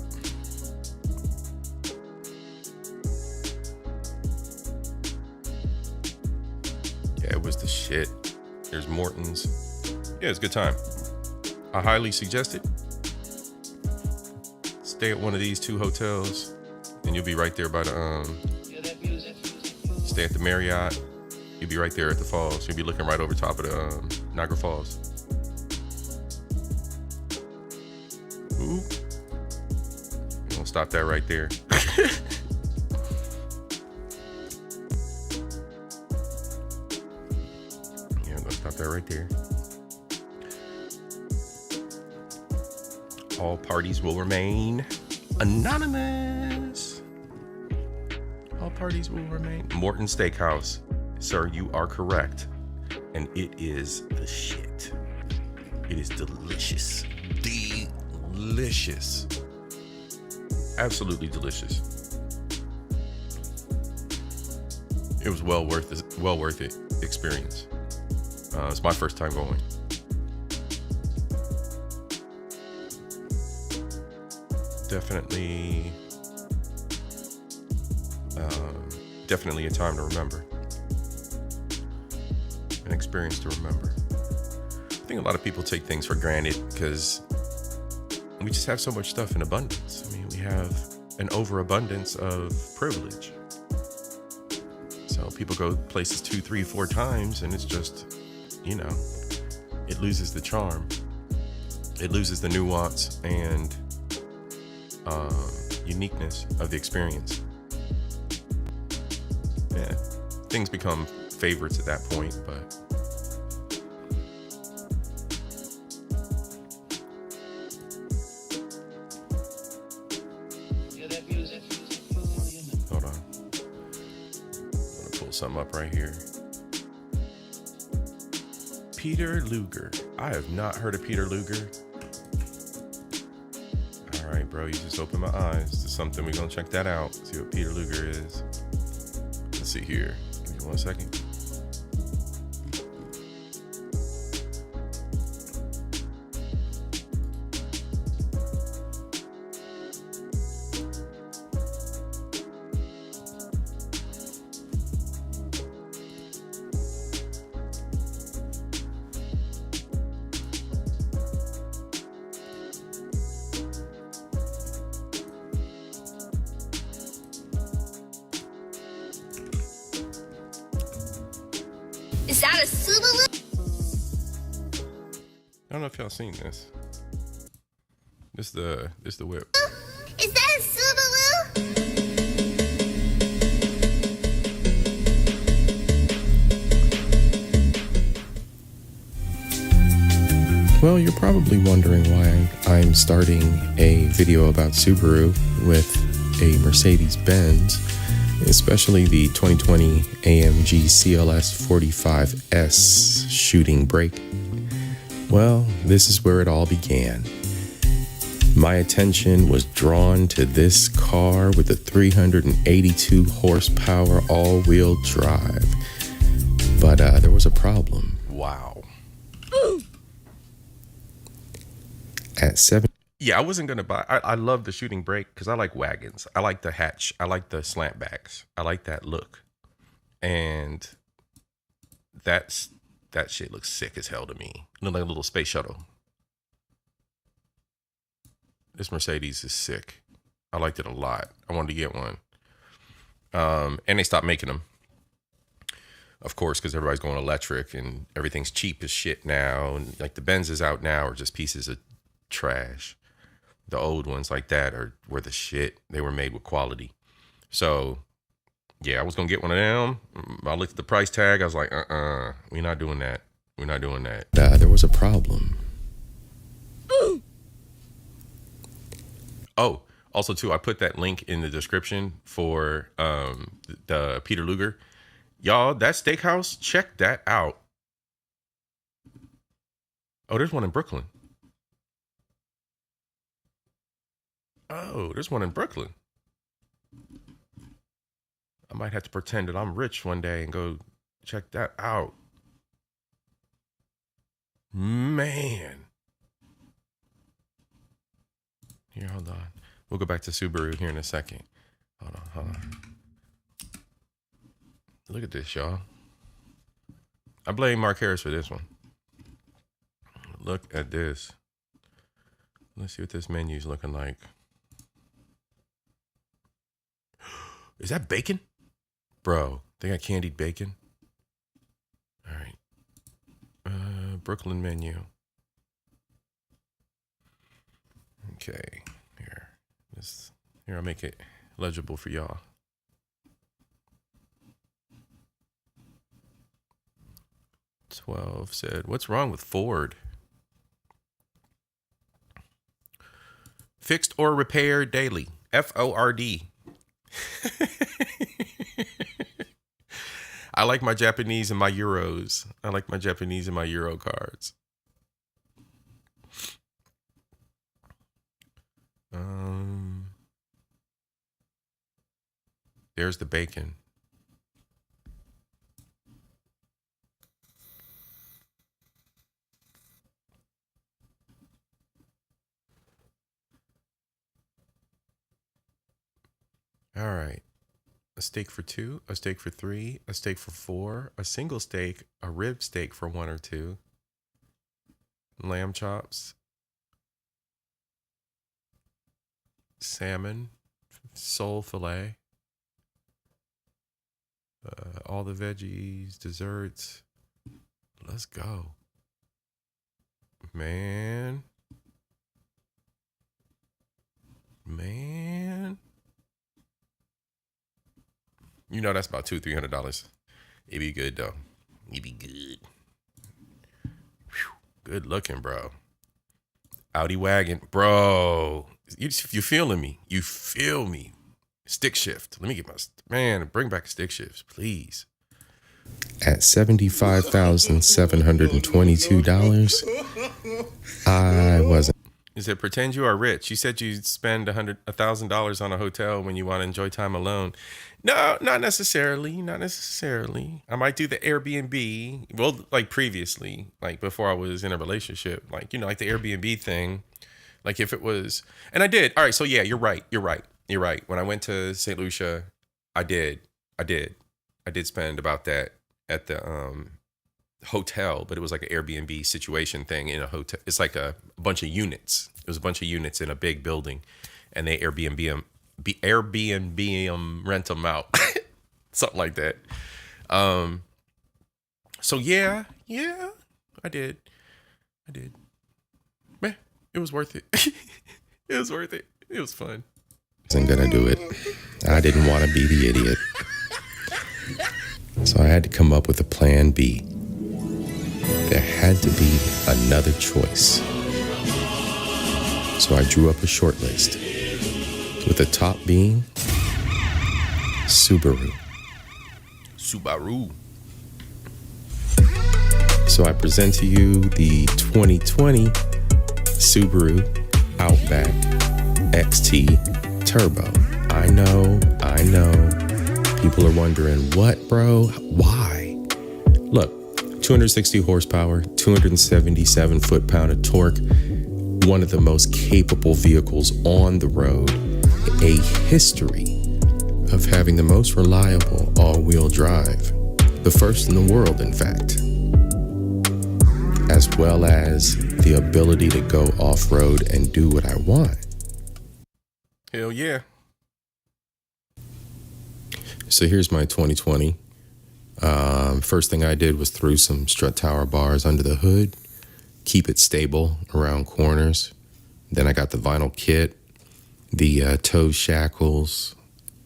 Yeah, it was the shit. There's Morton's. Yeah, it's a good time. I highly suggest it. Stay at one of these two hotels, and you'll be right there by the stay at the Marriott. You'll be right there at the falls. You'll be looking right over top of the Niagara Falls. Ooh. We'll stop that right there. Yeah, I'm gonna stop that right there. All parties will remain anonymous. All parties will remain. Morton Steakhouse. Sir, you are correct. And it is the shit. It is delicious. Delicious. Absolutely delicious. It was well worth it experience. It's my first time going. Definitely a time to remember. An experience to remember. I think a lot of people take things for granted because we just have so much stuff in abundance. I mean, we have an overabundance of privilege. So people go places 2, 3, 4 times and it's just, it loses the charm. it loses the nuance and uniqueness of the experience. Yeah, things become favorites at that point, but hold on. I'm gonna pull something up right here. Peter Luger. I have not heard of Peter Luger. All right, bro, you just opened my eyes to something. We're gonna check that out. See what Peter Luger is. Let's see here. Give me 1 second. Is that a Subaru? I don't know if y'all seen this. This the whip. Is that a Subaru? Well, you're probably wondering why I'm starting a video about Subaru with a Mercedes-Benz, especially the 2020 AMG CLS 45S shooting brake. Well, this is where it all began. My attention was drawn to this car with a 382 horsepower all-wheel drive. But there was a problem. Wow. At 7. Yeah, I wasn't going to buy. I love the shooting brake because I like wagons. I like the hatch. I like the slant backs. I like that look. And that shit looks sick as hell to me. Look like a little space shuttle. This Mercedes is sick. I liked it a lot. I wanted to get one. And they stopped making them. Of course, because everybody's going electric and everything's cheap as shit now. And like the Benzes out now are just pieces of trash. The old ones like that were the shit. They were made with quality. So yeah, I was gonna get one of them. I looked at the price tag. I was like, we're not doing that. We're not doing that. There was a problem. Oh, also too, I put that link in the description for the Peter Luger. Y'all, that steakhouse, check that out. Oh, there's one in Brooklyn. Oh, there's one in Brooklyn. I might have to pretend that I'm rich one day and go check that out. Man. Here, hold on. We'll go back to Subaru here in a second. Hold on. Look at this, y'all. I blame Mark Harris for this one. Look at this. Let's see what this menu's looking like. Is that bacon? Bro, they got candied bacon. All right. Brooklyn menu. Okay. Here, I'll make it legible for y'all. "12 said, what's wrong with Ford? Fixed or repaired daily. FORD. I like my Japanese and my euros. I like my Japanese and my euro cards. There's the bacon. All right. A steak for 2, a steak for 3, a steak for 4, a single steak, a rib steak for 1 or 2, lamb chops, salmon, sole filet, all the veggies, desserts. Let's go. Man. man. You know that's about $200-$300. It'd be good though. It'd be good. Whew. Good looking, bro. Audi wagon, bro. You feeling me? You feel me? Stick shift. Let me get bring back stick shifts, please. At $75,722, I wasn't. He said, pretend you are rich. You said you'd spend $1,000 on a hotel when you want to enjoy time alone. No, not necessarily. Not necessarily. I might do the Airbnb. Well, like previously, like before I was in a relationship, like, like the Airbnb thing. Like if it was, and I did. All right. So yeah, you're right. When I went to St. Lucia, I did spend about that at the hotel, but it was like an Airbnb situation thing in a hotel. It's like a bunch of units. It was a bunch of units in a big building, and they Airbnb them, rent them out, something like that. So yeah, I did. Man, it was worth it. It was worth it. It was fun. Wasn't gonna do it. I didn't want to be the idiot, so I had to come up with a plan B. There had to be another choice. So I drew up a short list, with the top being Subaru. So I present to you the 2020 Subaru Outback XT Turbo. I know. People are wondering, what, bro? Why? Look, 260 horsepower, 277 foot-pound of torque, one of the most capable vehicles on the road, a history of having the most reliable all-wheel drive, the first in the world, in fact, as well as the ability to go off-road and do what I want. Hell yeah. So here's my 2020. First thing I did was threw some strut tower bars under the hood, keep it stable around corners. Then I got the vinyl kit, the toe shackles,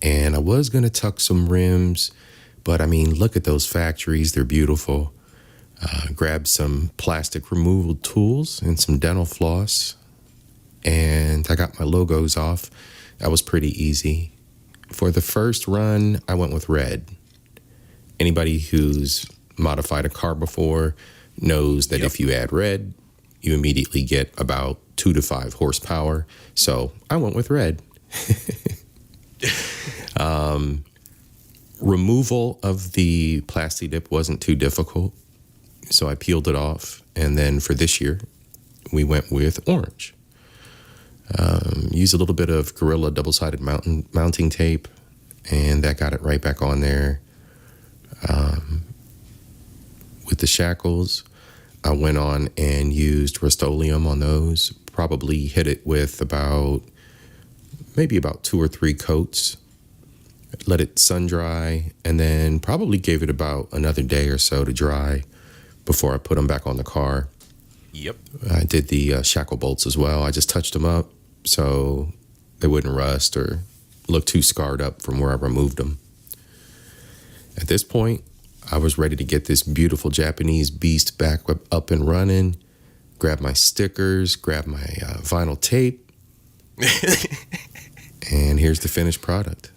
and I was going to tuck some rims, but I mean, look at those factories. They're beautiful. Grabbed some plastic removal tools and some dental floss, and I got my logos off. That was pretty easy. For the first run, I went with red. Anybody who's modified a car before knows that if you add red, you immediately get about 2 to 5 horsepower. So I went with red. Removal of the plasti dip wasn't too difficult, so I peeled it off. And then for this year, we went with orange. Use a little bit of Gorilla double-sided mounting tape, and that got it right back on there. With the shackles, I went on and used Rust-Oleum on those. Probably hit it with maybe about 2 or 3 coats. Let it sun dry, and then probably gave it about another day or so to dry before I put them back on the car. Yep. I did the shackle bolts as well. I just touched them up so they wouldn't rust or look too scarred up from where I removed them. At this point, I was ready to get this beautiful Japanese beast back up and running, grab my stickers, grab my vinyl tape, and here's the finished product.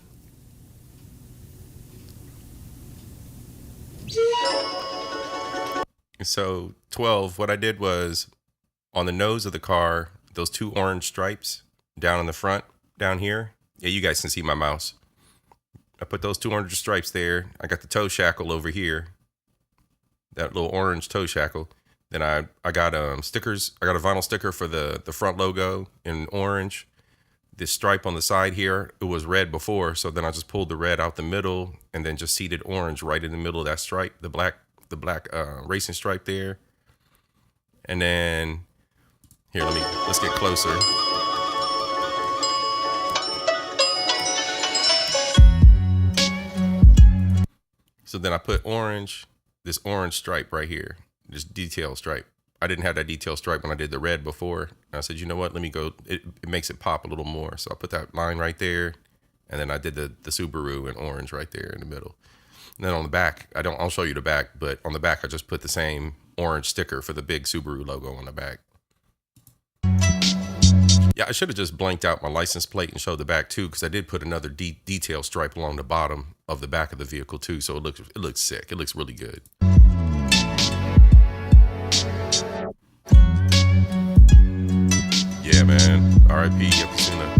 So 12, what I did was on the nose of the car, those 2 orange stripes down in the front, down here. Yeah, you guys can see my mouse. I put those 2 orange stripes there. I got the toe shackle over here, that little orange toe shackle. Then I got stickers. I got a vinyl sticker for the front logo in orange. This stripe on the side here, it was red before, so then I just pulled the red out the middle and then just seated orange right in the middle of that stripe, the black racing stripe there. And then here, let's get closer. So then I put this orange stripe right here, this detail stripe I didn't have that detail stripe when I did the red before. I said, you know what? Let me go. It makes it pop a little more. So I put that line right there, and then I did the Subaru in orange right there in the middle. And then on the back, I'll show you the back, but on the back I just put the same orange sticker for the big Subaru logo on the back. Yeah, I should have just blanked out my license plate and showed the back too, because I did put another detail stripe along the bottom of the back of the vehicle too, so it looks sick. It looks really good. Yeah, man. R.I.P. Yokozuna.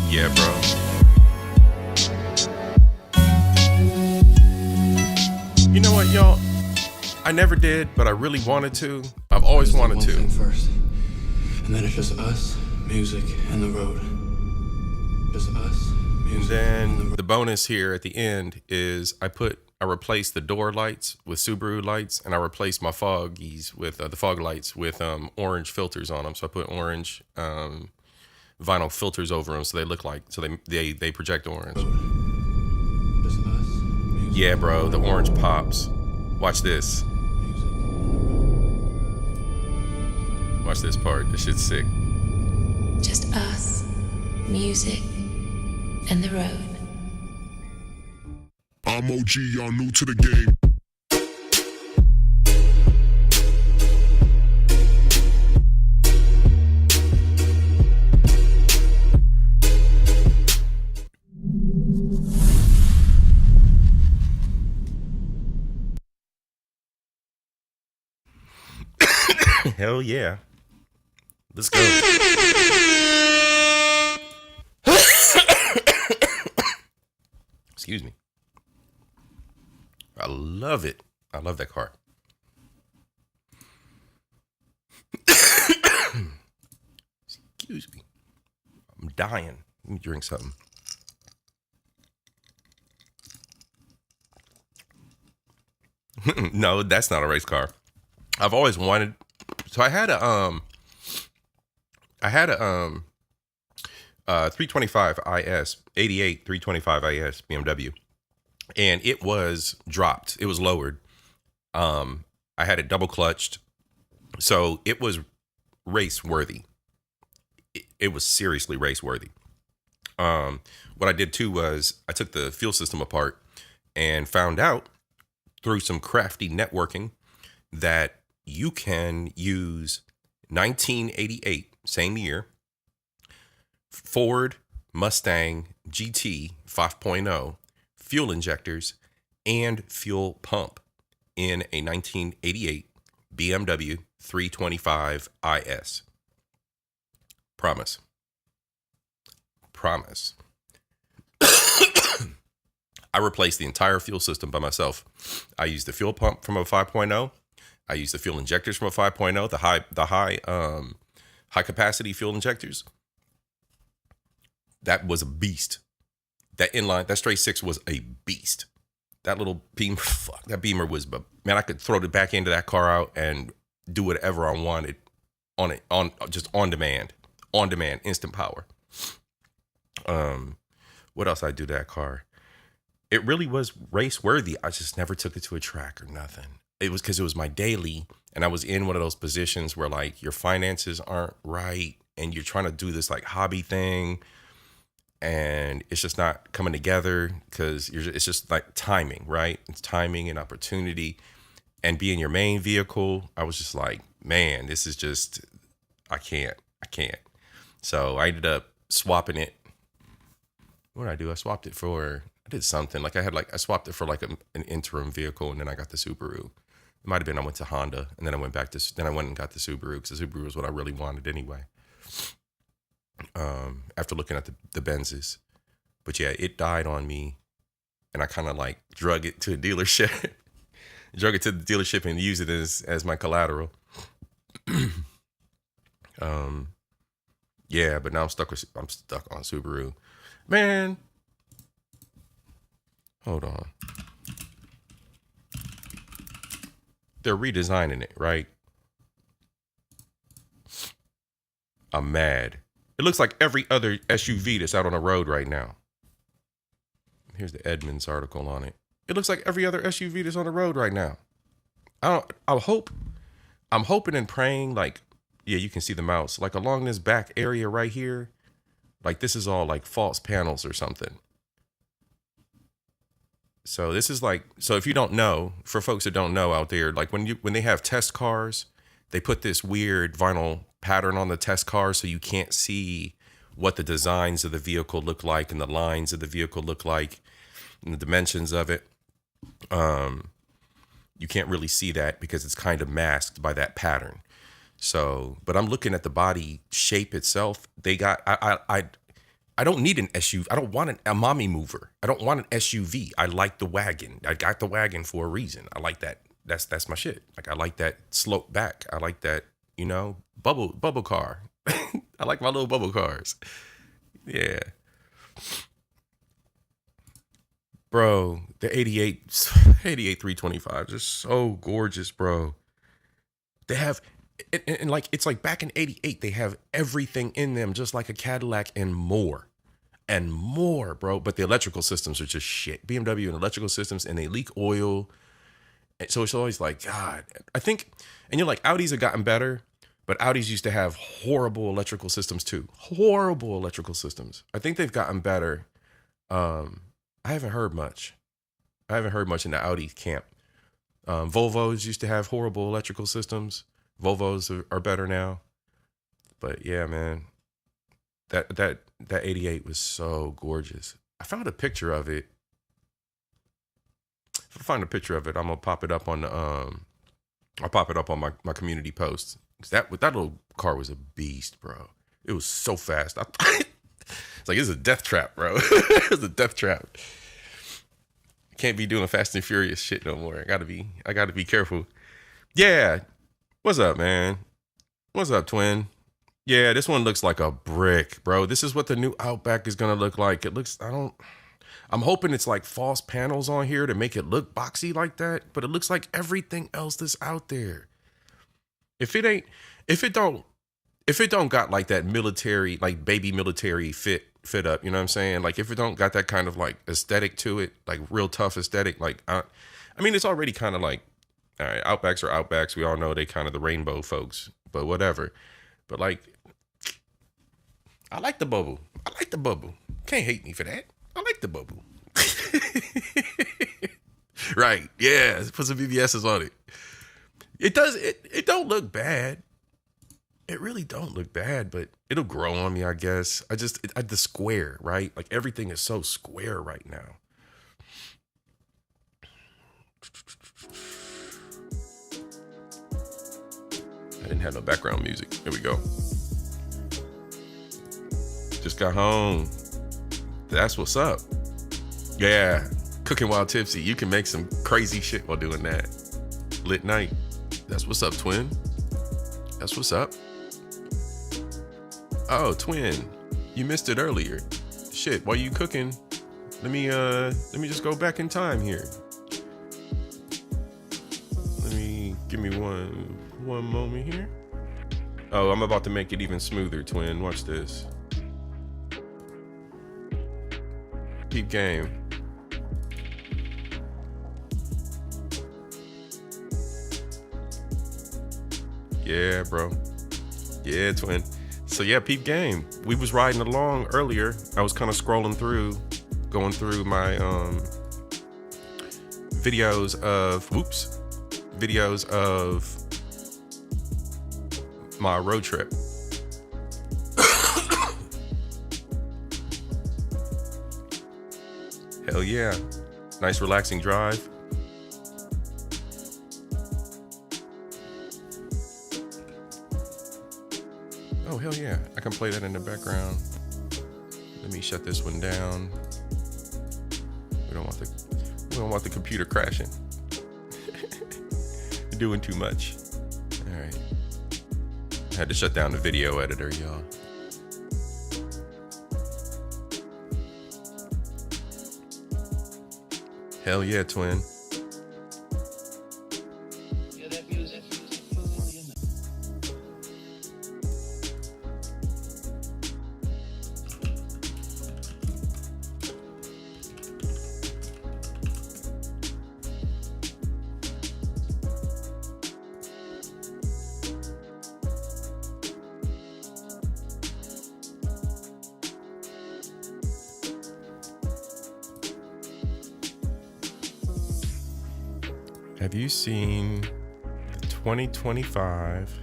Yeah, bro. You know what, y'all? I never did, but I really wanted to. I've always wanted to. One thing first, and then it's just us, music, and the road. Just us, music, and then the bonus here at the end is I replaced the door lights with Subaru lights, and I replaced my foggies with the fog lights with orange filters on them. So I put orange vinyl filters over them, so they look like, so they project orange. Just us, music. Yeah, bro, the orange pops. Watch this. Watch this part. This shit's sick. Just us, music, and the road. I'm OG, y'all new to the game. Hell yeah. Let's go. Excuse me. I love it. I love that car. Excuse me. I'm dying. Let me drink something. No, that's not a race car. I've always wanted. So I had a 325 IS, 88 325 IS BMW, and it was dropped. It was lowered. I had it double clutched, so it was race worthy. It was seriously race worthy. What I did too was I took the fuel system apart and found out through some crafty networking that you can use 1988, same year, Ford Mustang GT 5.0 fuel injectors and fuel pump in a 1988 BMW 325 IS. Promise. I replaced the entire fuel system by myself. I used the fuel pump from a 5.0. I used the fuel injectors from a 5.0, the high capacity fuel injectors. That was a beast. That inline, that straight six was a beast. That little Beamer, that Beamer was, man, I could throw the back end of that car out and do whatever I wanted on demand, instant power. What else I do to that car? It really was race worthy. I just never took it to a track or nothing. It was because it was my daily, and I was in one of those positions where like your finances aren't right and you're trying to do this like hobby thing and it's just not coming together because it's just like timing, right? It's timing and opportunity. And being your main vehicle, I was just like, man, this is just, I can't. So I ended up swapping it. What did I do? I did something. Like I swapped it for like an interim vehicle, and then I got the Subaru. It might have been I went to Honda, and then I went and got the Subaru because the Subaru was what I really wanted anyway. After looking at the Benzes. But yeah, it died on me, and I kind of like drug it to a dealership. And used it as my collateral. Yeah, but now I'm stuck on Subaru. Man, hold on. they're redesigning it, right? I'm mad. It looks like every other SUV that's out on the road right now. Here's the Edmunds article on it. It looks like every other SUV that's on the road right now. I'm hoping and praying, like, yeah, you can see the mouse, like along this back area right here. Like this is all like false panels or something. So this is like, so if you don't know, for folks that don't know out there, like when they have test cars, they put this weird vinyl pattern on the test car so you can't see what the designs of the vehicle look like and the lines of the vehicle look like and the dimensions of it. You can't really see that because it's kind of masked by that pattern. So, but I'm looking at the body shape itself. They got, I don't need an SUV. I don't want a mommy mover. I don't want an SUV. I like the wagon. I got the wagon for a reason. I like that. That's my shit. Like I like that slope back. I like that, you know, bubble car. I like my little bubble cars. Yeah. Bro, the 88 325s are so gorgeous, bro. They have, and like, it's like back in 88, they have everything in them, just like a Cadillac and more, bro. But the electrical systems are just shit. BMW and electrical systems, and they leak oil. And so it's always like, God, I think, and you're like, Audis have gotten better, but Audis used to have horrible electrical systems too. Horrible electrical systems. I think they've gotten better. I haven't heard much. in the Audi camp. Volvos used to have horrible electrical systems. Volvos are better now. But yeah, man, that 88 was so gorgeous. I found a picture of it. If I find a picture of it, I'm gonna pop it up on the I'll pop it up on my community post. That little car was a beast, bro. It was so fast. It's like, it's a death trap, bro. It's a death trap. Can't be doing Fast and Furious shit no more. I gotta be careful. Yeah. What's up, man? What's up, twin? Yeah, this one looks like a brick, bro. This is what the new Outback is gonna look like. It looks, I'm hoping it's like false panels on here to make it look boxy like that, but it looks like everything else that's out there. If it don't got like that military, like baby military fit up, you know what I'm saying? Like if it don't got that kind of like aesthetic to it, like real tough aesthetic, like I mean, it's already kind of like, all right, Outbacks are Outbacks. We all know they kind of the rainbow folks, but whatever. But like, I like the bubble. Can't hate me for that. I like the bubble. Right. Yeah. Put some BBSs on it. It don't look bad. It really don't look bad, but it'll grow on me, I guess. The square, right? Like everything is so square right now. I didn't have no background music. Here we go. Just got home. That's what's up. Yeah. Cooking while tipsy. You can make some crazy shit while doing that. Lit night. That's what's up, twin. That's what's up. Oh, twin. You missed it earlier. Shit, while you cooking, let me just go back in time here. Give me one moment here. Oh, I'm about to make it even smoother, twin. Watch this. Peep game. Yeah, bro. Yeah, twin. So yeah, peep game. We was riding along earlier. I was kind of scrolling through, going through my videos of my road trip. Hell yeah. Nice relaxing drive. Oh, hell yeah. I can play that in the background. Let me shut this one down. We don't want the computer crashing. You're doing too much. All right. I had to shut down the video editor, y'all. Hell yeah, twin. Yeah, that Have you seen the 2025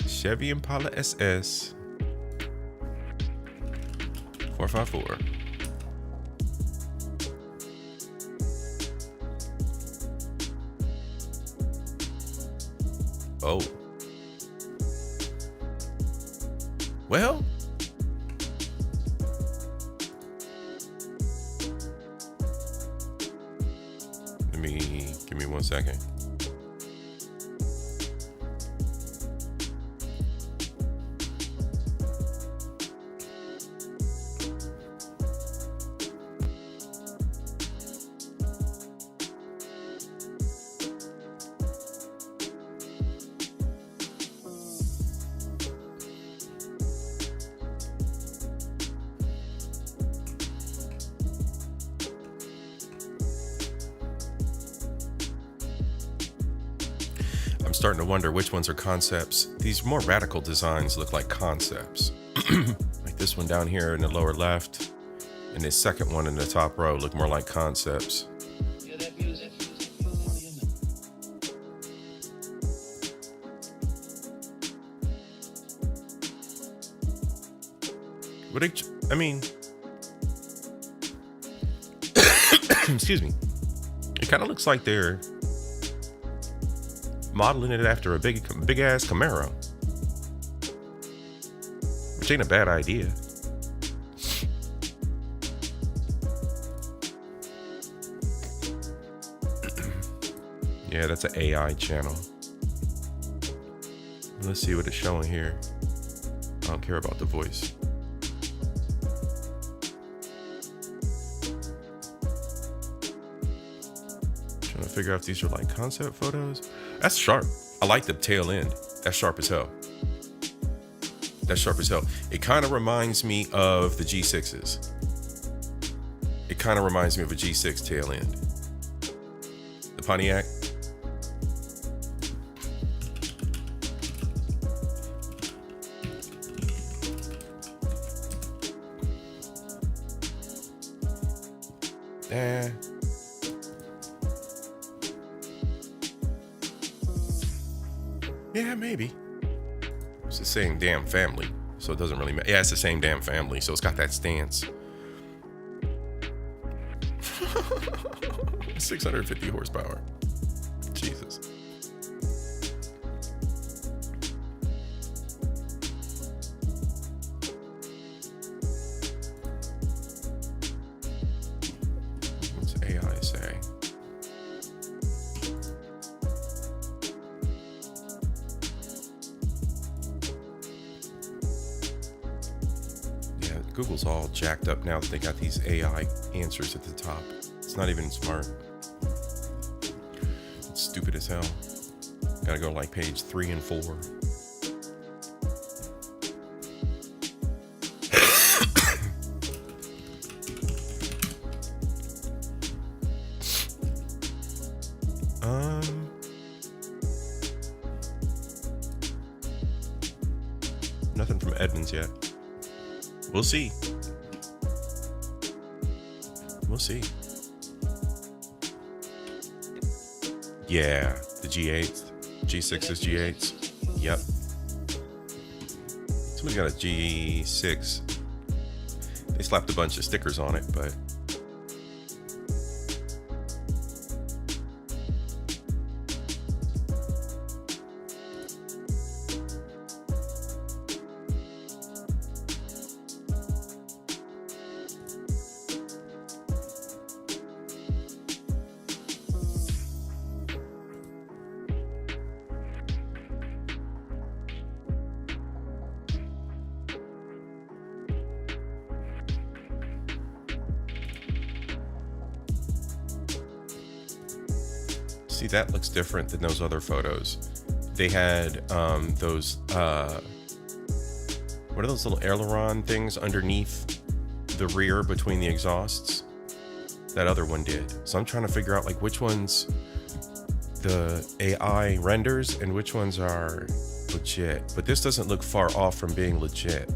Chevy Impala SS 454? Oh. Well, give me 1 second. I'm starting to wonder which ones are concepts. These more radical designs look like concepts. Like this one down here in the lower left, and this second one in the top row look more like concepts. Yeah, that music is human. I mean, excuse me. It kind of looks like they're modeling it after a big ass Camaro, which ain't a bad idea. Yeah, that's an AI channel. Let's see what it's showing here. I don't care about the voice. Trying to figure out if these are like concept photos. That's sharp. I like the tail end. That's sharp as hell. That's sharp as hell. It kind of reminds me of the G6s. It kind of reminds me of a G6 tail end. The Pontiac. Yeah, maybe. It's the same damn family, so it doesn't really matter. Yeah, it's the same damn family, so it's got that stance. 650 horsepower. Jesus. What's AI say? Google's all jacked up now that they got these AI answers at the top. It's not even smart. It's stupid as hell. Gotta go to like page 3 and 4. Nothing from Edmonds yet. We'll see. We'll see. Yeah, the G8s. G6s, G8s. Yep. Somebody got a G6. They slapped a bunch of stickers on it, but see, that looks different than those other photos. They had those, what are those little aileron things underneath the rear between the exhausts? That other one did. So I'm trying to figure out like which ones the AI renders and which ones are legit. But this doesn't look far off from being legit.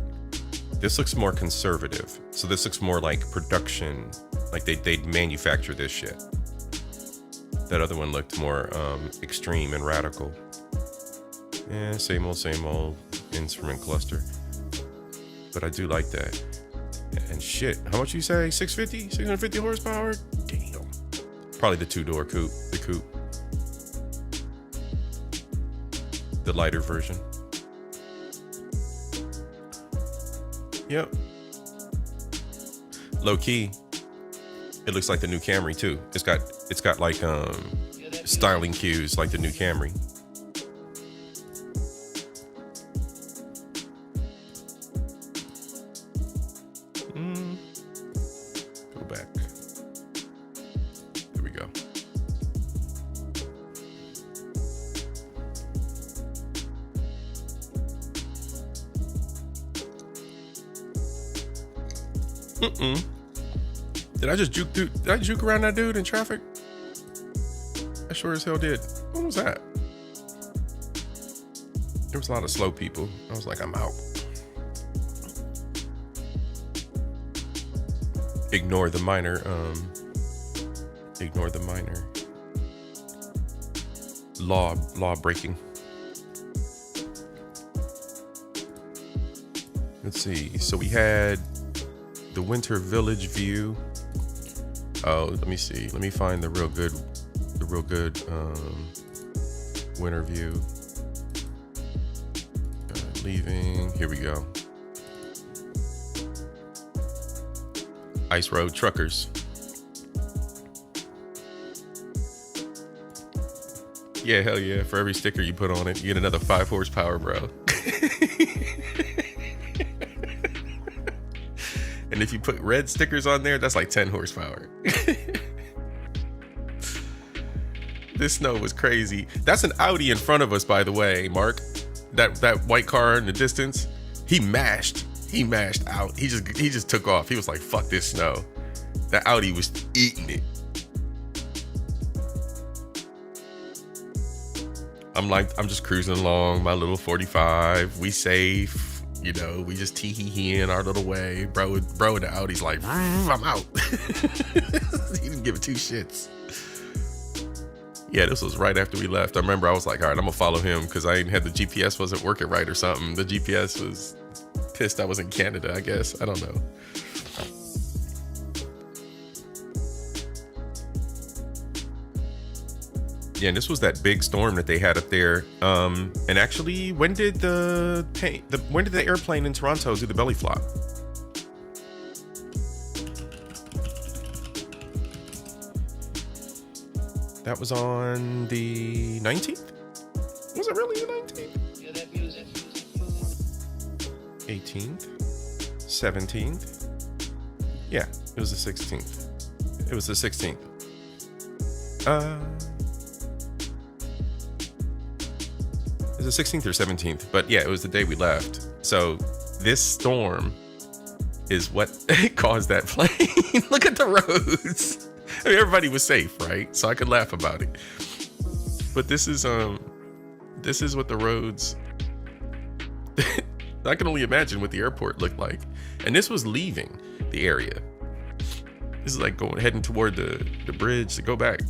This looks more conservative. So this looks more like production, like they'd manufacture this shit. That other one looked more extreme and radical. Yeah, same old instrument cluster. But I do like that. And shit, how much you say? 650? 650 horsepower? Damn. Probably the two-door coupe. The coupe. The lighter version. Yep. Low key, it looks like the new Camry too. It's got like styling cues like the new Camry. Go back. There we go. Did I just juke around that dude in traffic? I sure as hell did. What was that? There was a lot of slow people. I was like, I'm out. Ignore the minor law breaking. Let's see. So we had the Winter Village view. Oh, let me see. Let me find the real good winter view. Leaving. Here we go. Ice Road Truckers. Yeah, hell yeah. For every sticker you put on it, you get another 5 horsepower, bro. And if you put red stickers on there, that's like 10 horsepower. This snow was crazy. That's an Audi in front of us, by the way, Mark. That white car in the distance, he mashed out. He just took off. He was like, fuck this snow. That Audi was eating it. I'm just cruising along my little 45. We safe. You know, we just tee-hee in our little way. Bro in the Audi's like, I'm out. He didn't give it 2 shits. Yeah, this was right after we left. I remember I was like, all right, I'm gonna follow him because the GPS wasn't working right or something. The GPS was pissed I was in Canada, I guess. I don't know. Yeah, and this was that big storm that they had up there. And actually, when did the airplane in Toronto do the belly flop? That was on the 19th? Was it really the 19th? Hear that music? 18th? 17th? Yeah, it was the 16th. It was the 16th. It was the 16th or 17th, but yeah, it was the day we left. So this storm is what caused that plane. Look at the roads. I mean, everybody was safe, right? So I could laugh about it. But this is what the roads. I can only imagine what the airport looked like. And this was leaving the area. This is like heading toward the bridge to go back.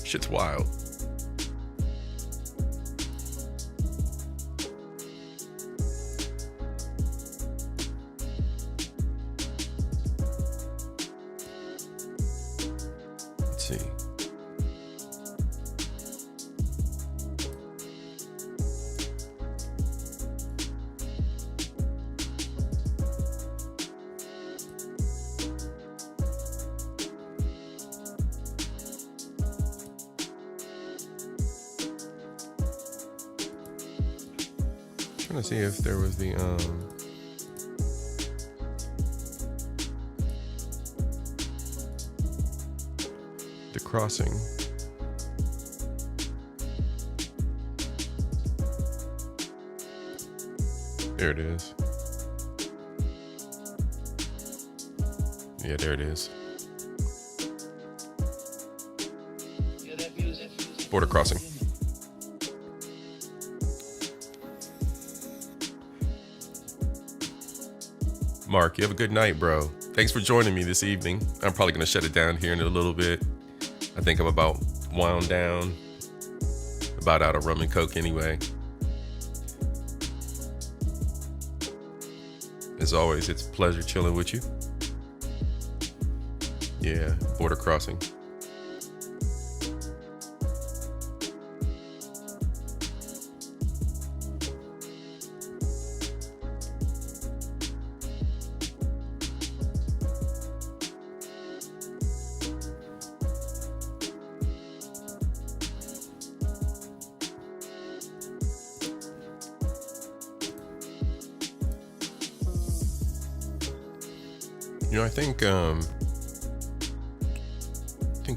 Shit's wild. Let's see. Trying to see if there was the crossing. There it is. Yeah, there it is. Hear that music? Border crossing. Mark, you have a good night, bro. Thanks for joining me this evening. I'm probably going to shut it down here in a little bit. I think I'm about wound down, about out of rum and coke anyway. As always, it's a pleasure chilling with you. Yeah, border crossing. You know, I think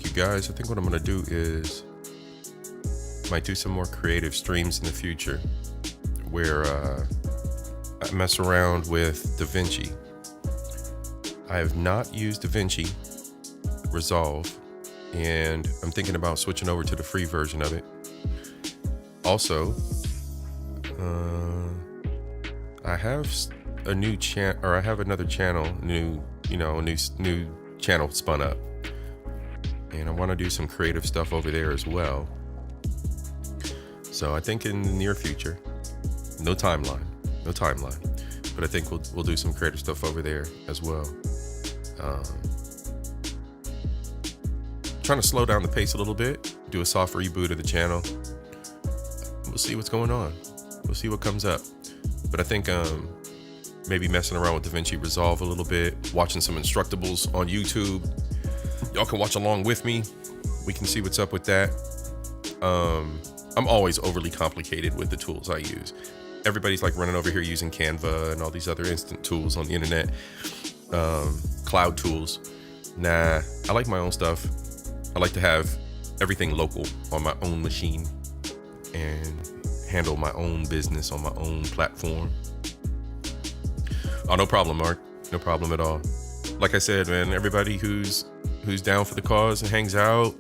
you guys, I think what I'm gonna do is might do some more creative streams in the future where I mess around with DaVinci. I have not used DaVinci Resolve, and I'm thinking about switching over to the free version of it. Also, I have a new I have another channel, new channel spun up, and I want to do some creative stuff over there as well. So I think in the near future, no timeline, but I think we'll do some creative stuff over there as well. Trying to slow down the pace a little bit, do a soft reboot of the channel. We'll see what's going on. We'll see what comes up. But I think maybe messing around with DaVinci Resolve a little bit, watching some Instructables on YouTube. Y'all can watch along with me. We can see what's up with that. I'm always overly complicated with the tools I use. Everybody's like running over here using Canva and all these other instant tools on the internet, cloud tools. Nah, I like my own stuff. I like to have everything local on my own machine and handle my own business on my own platform. Oh, no problem, Mark. No problem at all. Like I said, man, everybody who's down for the cause and hangs out,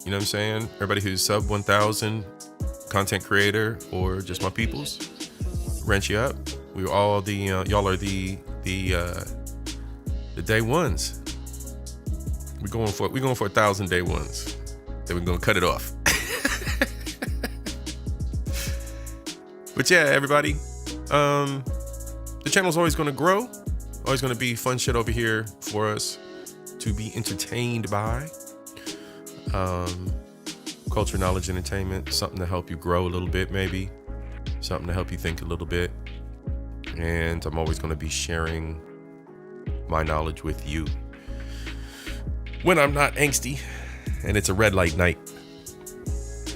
you know what I'm saying? Everybody who's sub 1,000 content creator or just my peoples, wrench you up. We're all the y'all are the day ones. We're going for 1,000 day ones. Then we're gonna cut it off. But yeah, everybody, the channel's always going to grow. Always going to be fun shit over here for us to be entertained by. Culture, knowledge, entertainment, something to help you grow a little bit, maybe. Something to help you think a little bit. And I'm always going to be sharing my knowledge with you when I'm not angsty and it's a red light night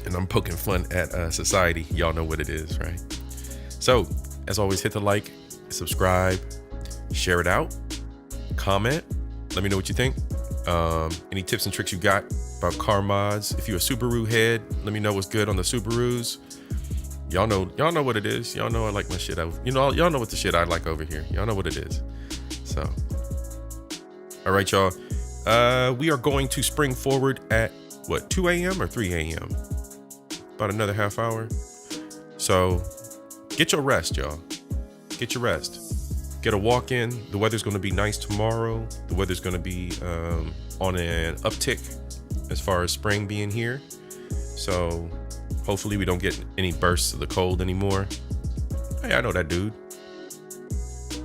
and I'm poking fun at society. Y'all know what it is, right? So, as always, hit the like, subscribe, share it out, comment, let me know what you think. Any tips and tricks you got about car mods. If you're a Subaru head, let me know what's good on the Subarus. Y'all know what it is. Y'all know I like my shit. Y'all know what the shit I like over here. Y'all know what it is. So, all right, y'all. We are going to spring forward at what, 2 a.m. or 3 a.m. About another half hour. So get your rest, y'all. Get your rest. Get a walk in. The weather's going to be nice tomorrow. The weather's going to be on an uptick as far as spring being here. So hopefully we don't get any bursts of the cold anymore. Hey, I know that dude.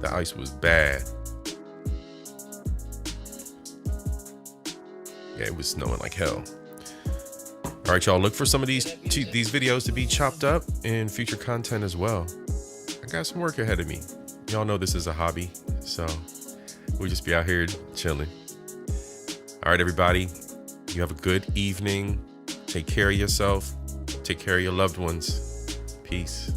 The ice was bad. Yeah, it was snowing like hell. All right, y'all, look for some of these videos to be chopped up in future content as well. I got some work ahead of me. Y'all know this is a hobby, so we'll just be out here chilling. All right, everybody, you have a good evening. Take care of yourself. Take care of your loved ones. Peace.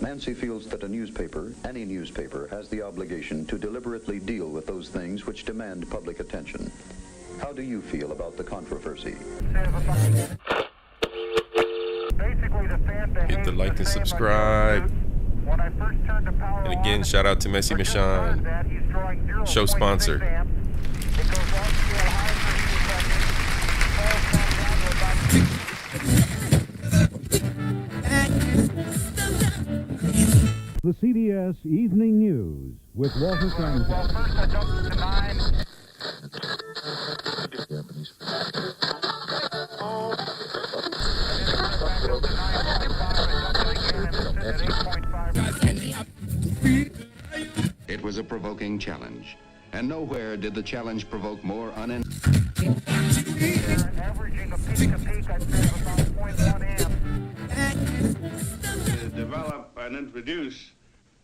Nancy feels that a newspaper, any newspaper, has the obligation to deliberately deal with those things which demand public attention. How do you feel about the controversy? Hit the like and subscribe. And again, shout out to Messi Michon, show sponsor. The CBS Evening News with Walter Cronkite. Well, first I jumped to 9. It was a provoking challenge, and nowhere did the challenge provoke more Averaging a peak, I'd say about 0.1 amp. To develop and introduce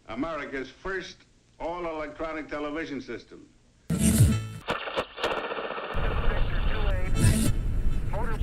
America's first all-electronic television system. Motor